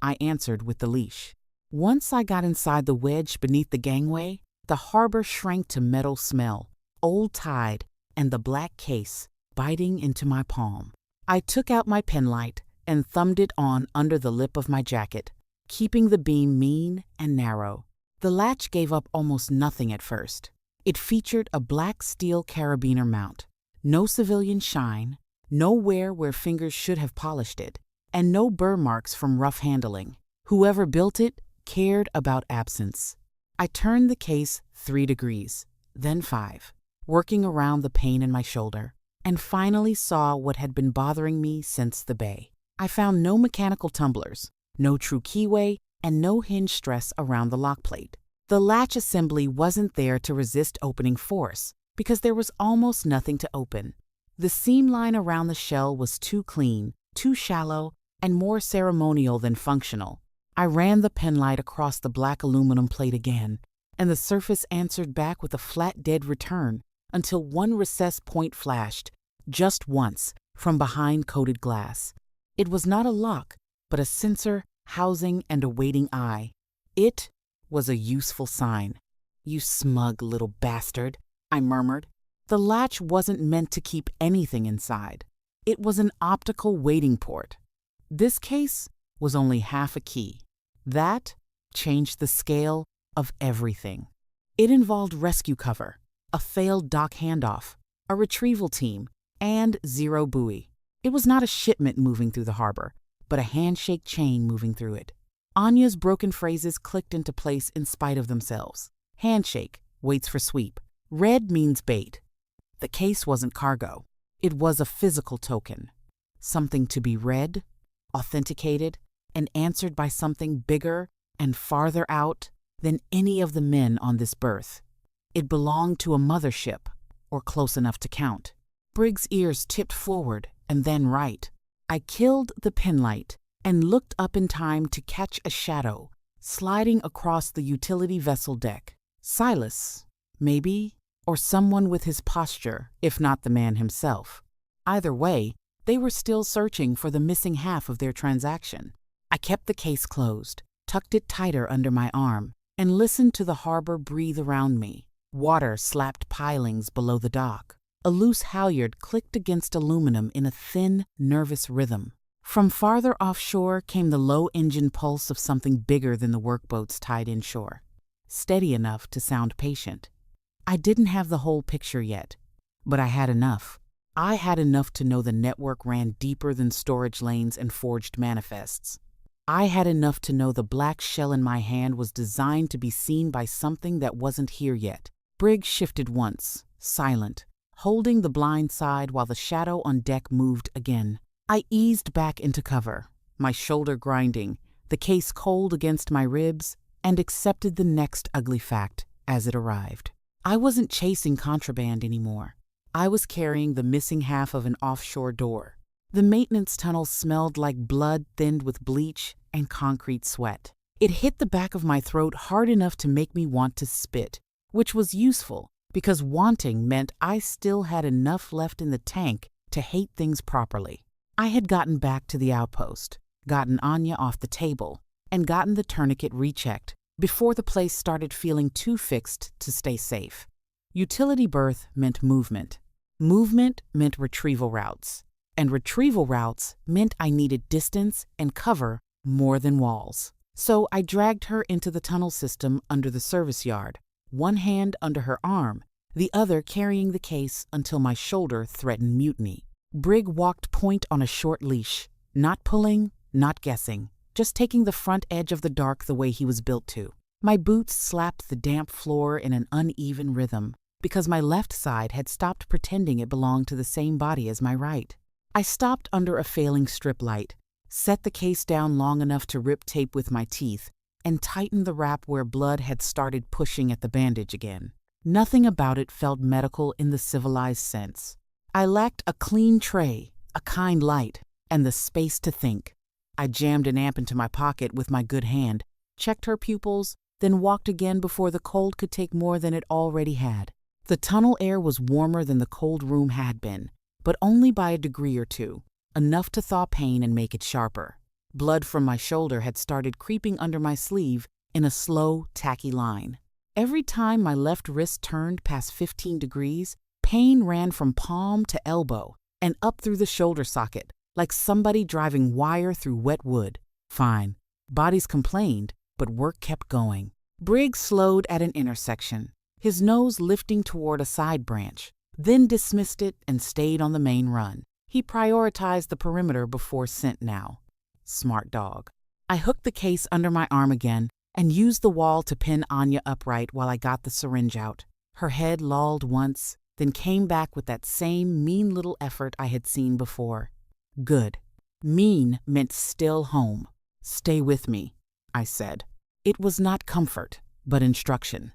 I answered with the leash. Once I got inside the wedge beneath the gangway, the harbor shrank to metal smell, old tide, and the black case biting into my palm. I took out my penlight and thumbed it on under the lip of my jacket, keeping the beam mean and narrow. The latch gave up almost nothing at first. It featured a black steel carabiner mount, no civilian shine, no wear where fingers should have polished it, and no burr marks from rough handling. Whoever built it cared about absence. I turned the case 3 degrees, then 5, working around the pain in my shoulder, and finally saw what had been bothering me since the bay. I found no mechanical tumblers, no true keyway, and no hinge stress around the lock plate. The latch assembly wasn't there to resist opening force, because there was almost nothing to open. The seam line around the shell was too clean, too shallow, and more ceremonial than functional. I ran the penlight across the black aluminum plate again, and the surface answered back with a flat dead return until one recessed point flashed, just once, from behind coated glass. It was not a lock, but a sensor, housing, and a waiting eye. It was a useful sign. "You smug little bastard," I murmured. The latch wasn't meant to keep anything inside. It was an optical waiting port. This case was only half a key. That changed the scale of everything. It involved rescue cover, a failed dock handoff, a retrieval team, and zero buoy. It was not a shipment moving through the harbor, but a handshake chain moving through it. Anya's broken phrases clicked into place in spite of themselves. Handshake waits for sweep. Red means bait. The case wasn't cargo. It was a physical token. Something to be read, authenticated, and answered by something bigger and farther out than any of the men on this berth. It belonged to a mothership, or close enough to count. Briggs' ears tipped forward and then right. I killed the pinlight and looked up in time to catch a shadow sliding across the utility vessel deck. Silas, maybe, or someone with his posture, if not the man himself. Either way, they were still searching for the missing half of their transaction. I kept the case closed, tucked it tighter under my arm, and listened to the harbor breathe around me. Water slapped pilings below the dock. A loose halyard clicked against aluminum in a thin, nervous rhythm. From farther offshore came the low engine pulse of something bigger than the workboats tied inshore, steady enough to sound patient. I didn't have the whole picture yet, but I had enough. I had enough to know the network ran deeper than storage lanes and forged manifests. I had enough to know the black shell in my hand was designed to be seen by something that wasn't here yet. Briggs shifted once, silent, holding the blind side while the shadow on deck moved again. I eased back into cover, my shoulder grinding, the case cold against my ribs, and accepted the next ugly fact as it arrived. I wasn't chasing contraband anymore. I was carrying the missing half of an offshore door. The maintenance tunnel smelled like blood thinned with bleach and concrete sweat. It hit the back of my throat hard enough to make me want to spit, which was useful because wanting meant I still had enough left in the tank to hate things properly. I had gotten back to the outpost, gotten Anya off the table, and gotten the tourniquet rechecked before the place started feeling too fixed to stay safe. Utility berth meant movement. Movement meant retrieval routes. And retrieval routes meant I needed distance and cover more than walls. So I dragged her into the tunnel system under the service yard, one hand under her arm, the other carrying the case until my shoulder threatened mutiny. Brig walked point on a short leash, not pulling, not guessing, just taking the front edge of the dark the way he was built to. My boots slapped the damp floor in an uneven rhythm because my left side had stopped pretending it belonged to the same body as my right. I stopped under a failing strip light, set the case down long enough to rip tape with my teeth, and tightened the wrap where blood had started pushing at the bandage again. Nothing about it felt medical in the civilized sense. I lacked a clean tray, a kind light, and the space to think. I jammed an amp into my pocket with my good hand, checked her pupils, then walked again before the cold could take more than it already had. The tunnel air was warmer than the cold room had been, but only by a degree or two, enough to thaw pain and make it sharper. Blood from my shoulder had started creeping under my sleeve in a slow, tacky line. Every time my left wrist turned past 15 degrees, pain ran from palm to elbow and up through the shoulder socket, like somebody driving wire through wet wood. Fine. Bodies complained, but work kept going. Briggs slowed at an intersection, his nose lifting toward a side branch, then dismissed it and stayed on the main run. He prioritized the perimeter before scent now. Smart dog. I hooked the case under my arm again and used the wall to pin Anya upright while I got the syringe out. Her head lolled once, then came back with that same mean little effort I had seen before. Good. Mean meant still home. Stay with me, I said. It was not comfort, but instruction.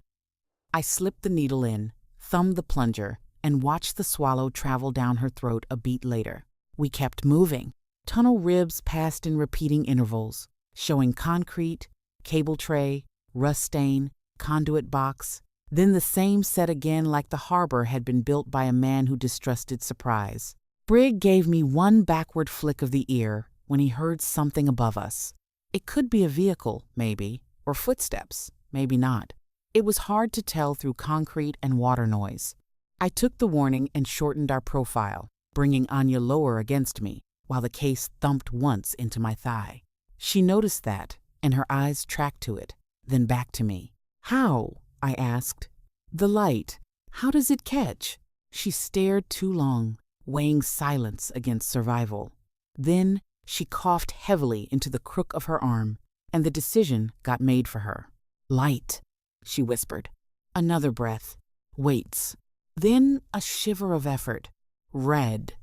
I slipped the needle in, thumbed the plunger, and watched the swallow travel down her throat a beat later. We kept moving. Tunnel ribs passed in repeating intervals, showing concrete, cable tray, rust stain, conduit box, then the same set again like the harbor had been built by a man who distrusted surprise. Brig gave me one backward flick of the ear when he heard something above us. It could be a vehicle, maybe, or footsteps, maybe not. It was hard to tell through concrete and water noise. I took the warning and shortened our profile, bringing Anya lower against me, while the case thumped once into my thigh. She noticed that, and her eyes tracked to it, then back to me. How? I asked. The light. How does it catch? She stared too long, weighing silence against survival. Then she coughed heavily into the crook of her arm, and the decision got made for her. Light, she whispered. Another breath. Weights. Then a shiver of effort. Red.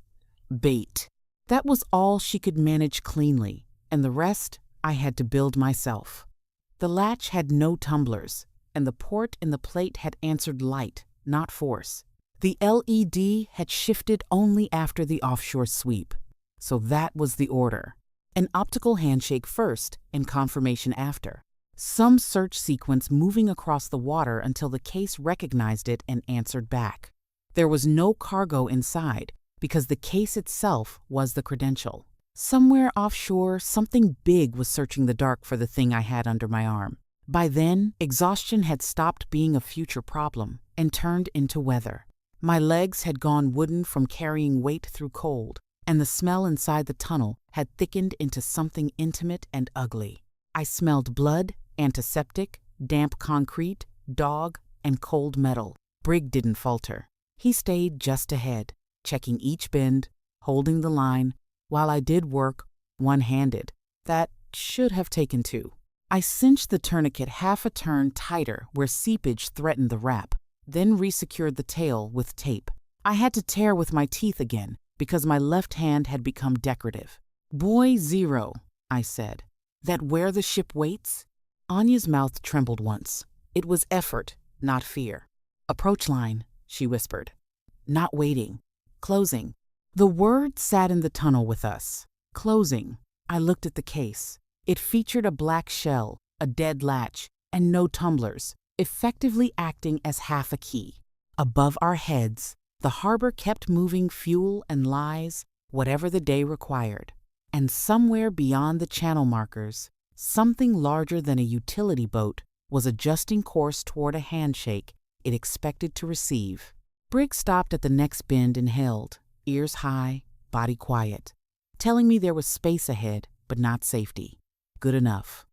Bait. That was all she could manage cleanly, and the rest I had to build myself. The latch had no tumblers, and the port in the plate had answered light, not force. The LED had shifted only after the offshore sweep, so that was the order. An optical handshake first and confirmation after. Some search sequence moving across the water until the case recognized it and answered back. There was no cargo inside because the case itself was the credential. Somewhere offshore, something big was searching the dark for the thing I had under my arm. By then, exhaustion had stopped being a future problem and turned into weather. My legs had gone wooden from carrying weight through cold, and the smell inside the tunnel had thickened into something intimate and ugly. I smelled blood, antiseptic, damp concrete, dog, and cold metal. Brig didn't falter. He stayed just ahead, checking each bend, holding the line, while I did work one-handed. That should have taken two. I cinched the tourniquet half a turn tighter where seepage threatened the wrap, then resecured the tail with tape. I had to tear with my teeth again because my left hand had become decorative. "Buoy 0, I said. "That where the ship waits?" Anya's mouth trembled once. It was effort, not fear. "Approach line," she whispered. "Not waiting. Closing." The word sat in the tunnel with us. Closing. I looked at the case. It featured a black shell, a dead latch, and no tumblers, effectively acting as half a key. Above our heads, the harbor kept moving fuel and lies, whatever the day required. And somewhere beyond the channel markers, something larger than a utility boat was adjusting course toward a handshake it expected to receive. Brig stopped at the next bend and held, ears high, body quiet, telling me there was space ahead, but not safety. Good enough.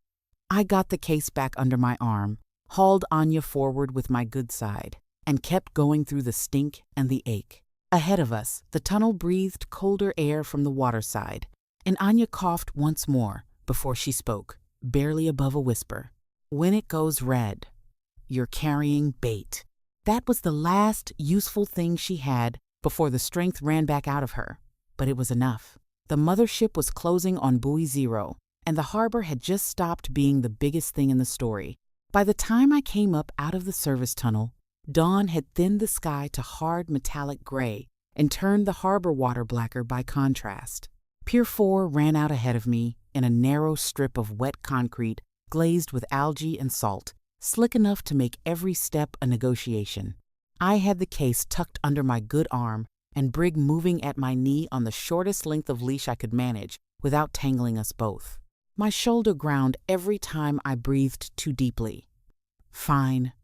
I got the case back under my arm, hauled Anya forward with my good side, and kept going through the stink and the ache. Ahead of us, the tunnel breathed colder air from the water side, and Anya coughed once more before she spoke, barely above a whisper. "When it goes red, you're carrying bait." That was the last useful thing she had before the strength ran back out of her, but it was enough. The mothership was closing on Buoy 0, and the harbor had just stopped being the biggest thing in the story. By the time I came up out of the service tunnel, dawn had thinned the sky to hard metallic gray and turned the harbor water blacker by contrast. Pier 4 ran out ahead of me in a narrow strip of wet concrete glazed with algae and salt, slick enough to make every step a negotiation. I had the case tucked under my good arm and Brig moving at my knee on the shortest length of leash I could manage without tangling us both. My shoulder ground every time I breathed too deeply. Fine.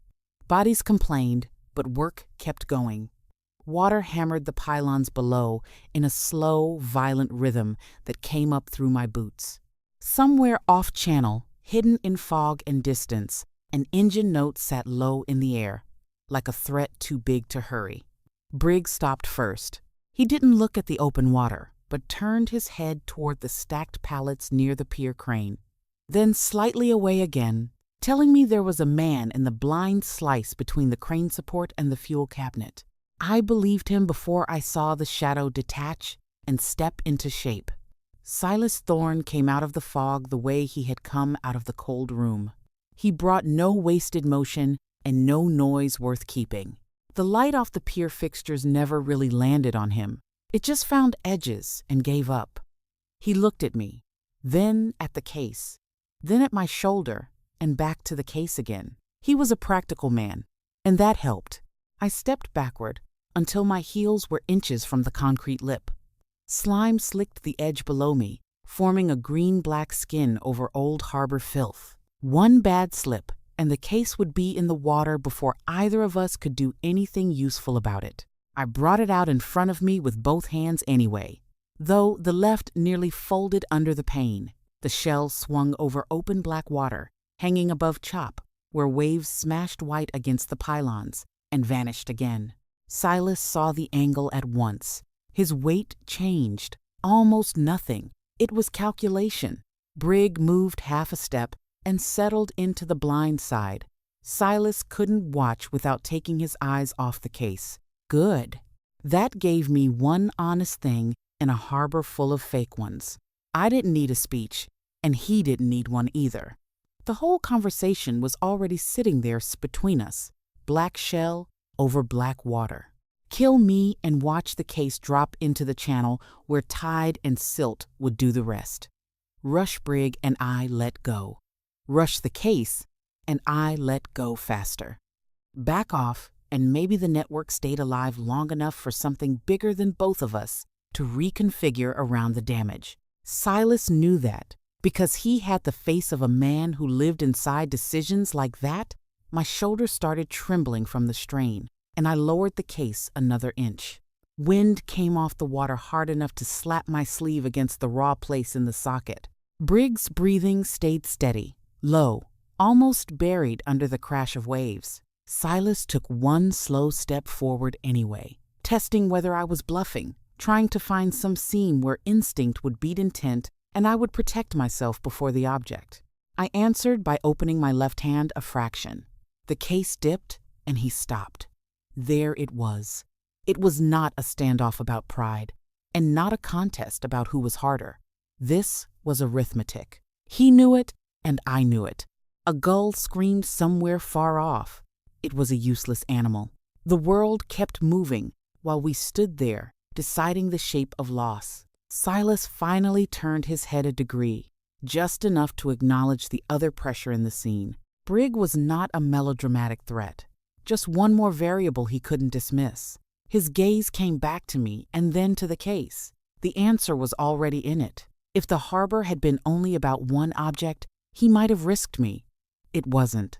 Bodies complained, but work kept going. Water hammered the pylons below in a slow, violent rhythm that came up through my boots. Somewhere off-channel, hidden in fog and distance, an engine note sat low in the air, like a threat too big to hurry. Brig stopped first. He didn't look at the open water, but turned his head toward the stacked pallets near the pier crane. Then slightly away again, telling me there was a man in the blind slice between the crane support and the fuel cabinet. I believed him before I saw the shadow detach and step into shape. Silas Thorne came out of the fog the way he had come out of the cold room. He brought no wasted motion and no noise worth keeping. The light off the pier fixtures never really landed on him. It just found edges and gave up. He looked at me, then at the case, then at my shoulder, and back to the case again. He was a practical man, and that helped. I stepped backward until my heels were inches from the concrete lip. Slime slicked the edge below me, forming a green-black skin over old harbor filth. One bad slip, and the case would be in the water before either of us could do anything useful about it. I brought it out in front of me with both hands anyway, though the left nearly folded under the pain. The shell swung over open black water, hanging above chop, where waves smashed white against the pylons, and vanished again. Silas saw the angle at once. His weight changed. Almost nothing. It was calculation. Brig moved half a step and settled into the blind side. Silas couldn't watch without taking his eyes off the case. Good. That gave me one honest thing in a harbor full of fake ones. I didn't need a speech, and he didn't need one either. The whole conversation was already sitting there between us, black shell over black water. Kill me and watch the case drop into the channel where tide and silt would do the rest. Rush Brig and I let go. Rush the case, and I let go faster. Back off, and maybe the network stayed alive long enough for something bigger than both of us to reconfigure around the damage. Silas knew that. Because he had the face of a man who lived inside decisions like that, my shoulders started trembling from the strain, and I lowered the case another inch. Wind came off the water hard enough to slap my sleeve against the raw place in the socket. Brig's breathing stayed steady, low, almost buried under the crash of waves. Silas took one slow step forward anyway, testing whether I was bluffing, trying to find some seam where instinct would beat intent and I would protect myself before the object. I answered by opening my left hand a fraction. The case dipped, and he stopped. There it was. It was not a standoff about pride, and not a contest about who was harder. This was arithmetic. He knew it, and I knew it. A gull screamed somewhere far off. It was a useless animal. The world kept moving while we stood there, deciding the shape of loss. Silas finally turned his head a degree, just enough to acknowledge the other pressure in the scene. Brig was not a melodramatic threat, just one more variable he couldn't dismiss. His gaze came back to me and then to the case. The answer was already in it. If the harbor had been only about one object, he might have risked me. It wasn't.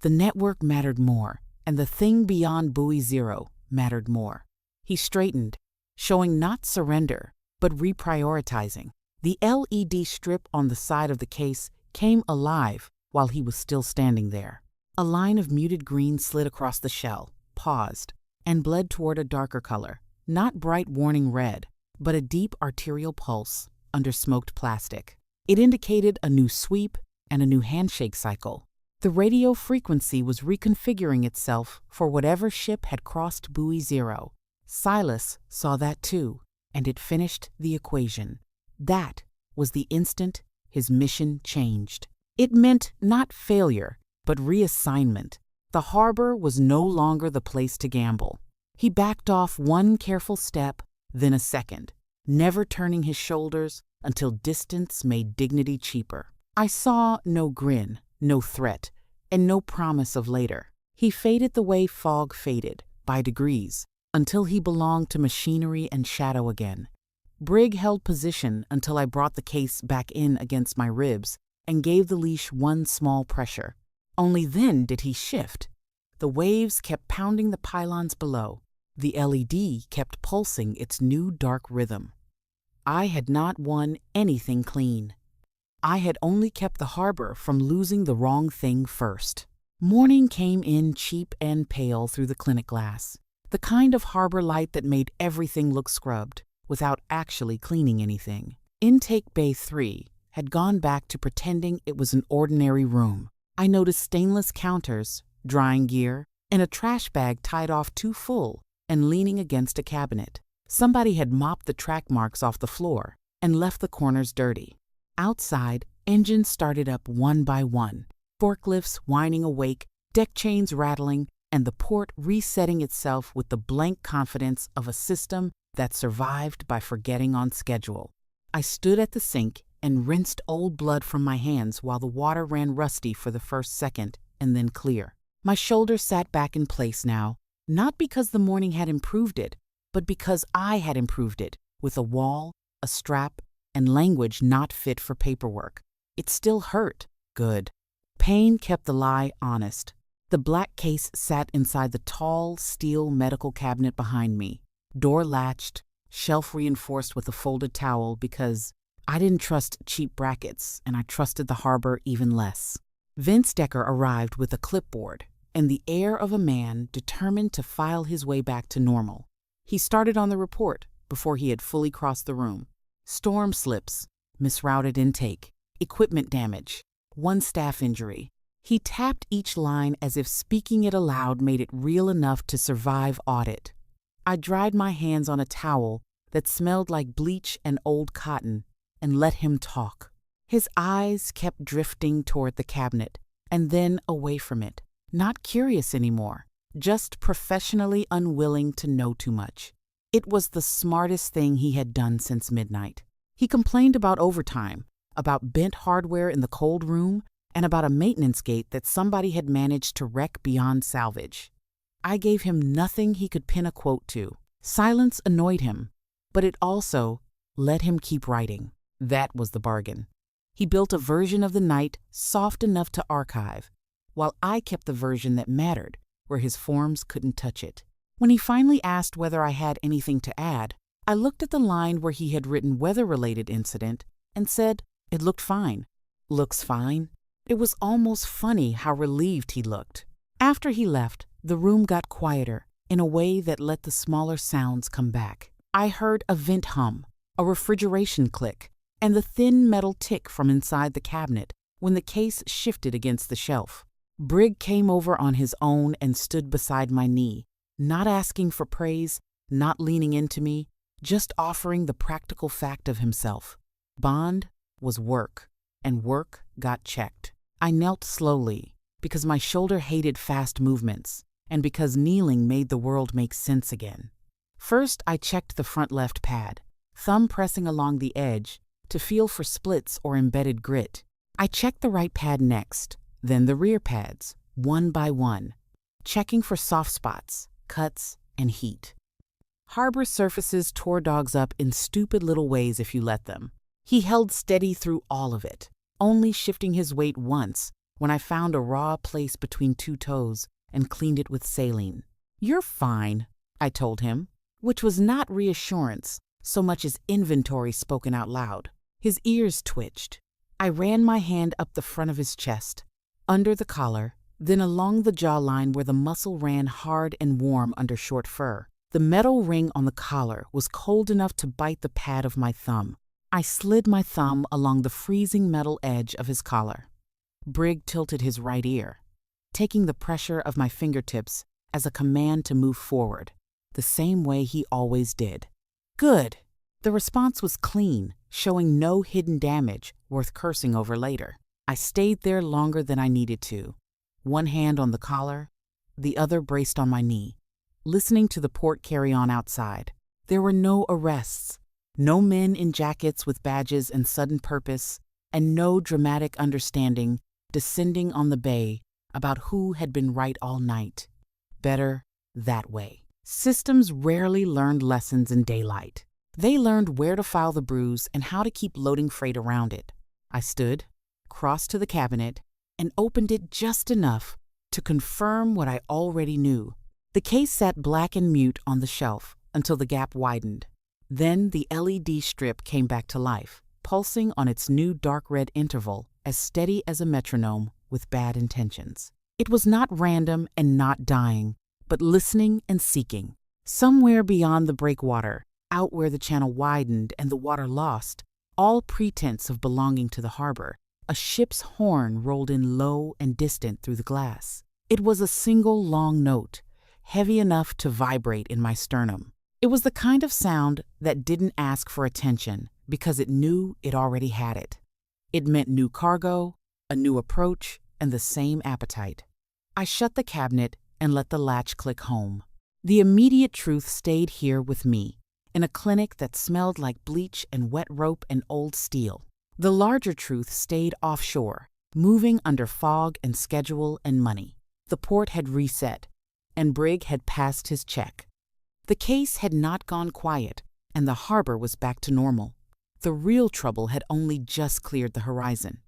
The network mattered more, and the thing beyond buoy zero mattered more. He straightened, showing not surrender, but reprioritizing. The LED strip on the side of the case came alive while he was still standing there. A line of muted green slid across the shell, paused, and bled toward a darker color, not bright warning red, but a deep arterial pulse under smoked plastic. It indicated a new sweep and a new handshake cycle. The radio frequency was reconfiguring itself for whatever ship had crossed buoy zero. Silas saw that too, and it finished the equation. That was the instant his mission changed. It meant not failure, but reassignment. The harbor was no longer the place to gamble. He backed off one careful step, then a second, never turning his shoulders until distance made dignity cheaper. I saw no grin, no threat, and no promise of later. He faded the way fog faded, by degrees, until he belonged to machinery and shadow again. Brig held position until I brought the case back in against my ribs and gave the leash one small pressure. Only then did he shift. The waves kept pounding the pylons below. The LED kept pulsing its new dark rhythm. I had not won anything clean. I had only kept the harbor from losing the wrong thing first. Morning came in cheap and pale through the clinic glass. The kind of harbor light that made everything look scrubbed, without actually cleaning anything. Intake Bay 3 had gone back to pretending it was an ordinary room. I noticed stainless counters, drying gear, and a trash bag tied off too full and leaning against a cabinet. Somebody had mopped the track marks off the floor and left the corners dirty. Outside, engines started up one by one, forklifts whining awake, deck chains rattling, and the port resetting itself with the blank confidence of a system that survived by forgetting on schedule. I stood at the sink and rinsed old blood from my hands while the water ran rusty for the first second and then clear. My shoulders sat back in place now, not because the morning had improved it, but because I had improved it, with a wall, a strap, and language not fit for paperwork. It still hurt. Good. Pain kept the lie honest. The black case sat inside the tall, steel medical cabinet behind me, door latched, shelf reinforced with a folded towel because I didn't trust cheap brackets and I trusted the harbor even less. Vince Decker arrived with a clipboard and the air of a man determined to file his way back to normal. He started on the report before he had fully crossed the room. Storm slips, misrouted intake, equipment damage, 1 staff injury. He tapped each line as if speaking it aloud made it real enough to survive audit. I dried my hands on a towel that smelled like bleach and old cotton and let him talk. His eyes kept drifting toward the cabinet and then away from it, not curious anymore, just professionally unwilling to know too much. It was the smartest thing he had done since midnight. He complained about overtime, about bent hardware in the cold room, and about a maintenance gate that somebody had managed to wreck beyond salvage. I gave him nothing he could pin a quote to. Silence annoyed him, but it also let him keep writing. That was the bargain. He built a version of the night soft enough to archive, while I kept the version that mattered, where his forms couldn't touch it. When he finally asked whether I had anything to add, I looked at the line where he had written weather-related incident and said, "It looked fine." Looks fine? It was almost funny how relieved he looked. After he left, the room got quieter in a way that let the smaller sounds come back. I heard a vent hum, a refrigeration click, and the thin metal tick from inside the cabinet when the case shifted against the shelf. Brig came over on his own and stood beside my knee, not asking for praise, not leaning into me, just offering the practical fact of himself. Bond was work, and work got checked. I knelt slowly, because my shoulder hated fast movements, and because kneeling made the world make sense again. First, I checked the front left pad, thumb pressing along the edge to feel for splits or embedded grit. I checked the right pad next, then the rear pads, one by one, checking for soft spots, cuts, and heat. Harbor surfaces tore dogs up in stupid little ways if you let them. He held steady through all of it, only shifting his weight once when I found a raw place between 2 toes and cleaned it with saline. "You're fine," I told him, which was not reassurance so much as inventory spoken out loud. His ears twitched. I ran my hand up the front of his chest, under the collar, then along the jawline where the muscle ran hard and warm under short fur. The metal ring on the collar was cold enough to bite the pad of my thumb. I slid my thumb along the freezing metal edge of his collar. Brig tilted his right ear, taking the pressure of my fingertips as a command to move forward, the same way he always did. Good. The response was clean, showing no hidden damage worth cursing over later. I stayed there longer than I needed to, one hand on the collar, the other braced on my knee, listening to the port carry on outside. There were no arrests, no men in jackets with badges and sudden purpose, and no dramatic understanding descending on the bay about who had been right all night. Better that way. Systems rarely learned lessons in daylight. They learned where to file the bruise and how to keep loading freight around it. I stood, crossed to the cabinet, and opened it just enough to confirm what I already knew. The case sat black and mute on the shelf until the gap widened. Then the LED strip came back to life, pulsing on its new dark red interval, as steady as a metronome with bad intentions. It was not random and not dying, but listening and seeking. Somewhere beyond the breakwater, out where the channel widened and the water lost, all pretense of belonging to the harbor, a ship's horn rolled in low and distant through the glass. It was a single long note, heavy enough to vibrate in my sternum. It was the kind of sound that didn't ask for attention because it knew it already had it. It meant new cargo, a new approach, and the same appetite. I shut the cabinet and let the latch click home. The immediate truth stayed here with me, in a clinic that smelled like bleach and wet rope and old steel. The larger truth stayed offshore, moving under fog and schedule and money. The port had reset, and Brig had passed his check. The case had not gone quiet, and the harbor was back to normal. The real trouble had only just cleared the horizon.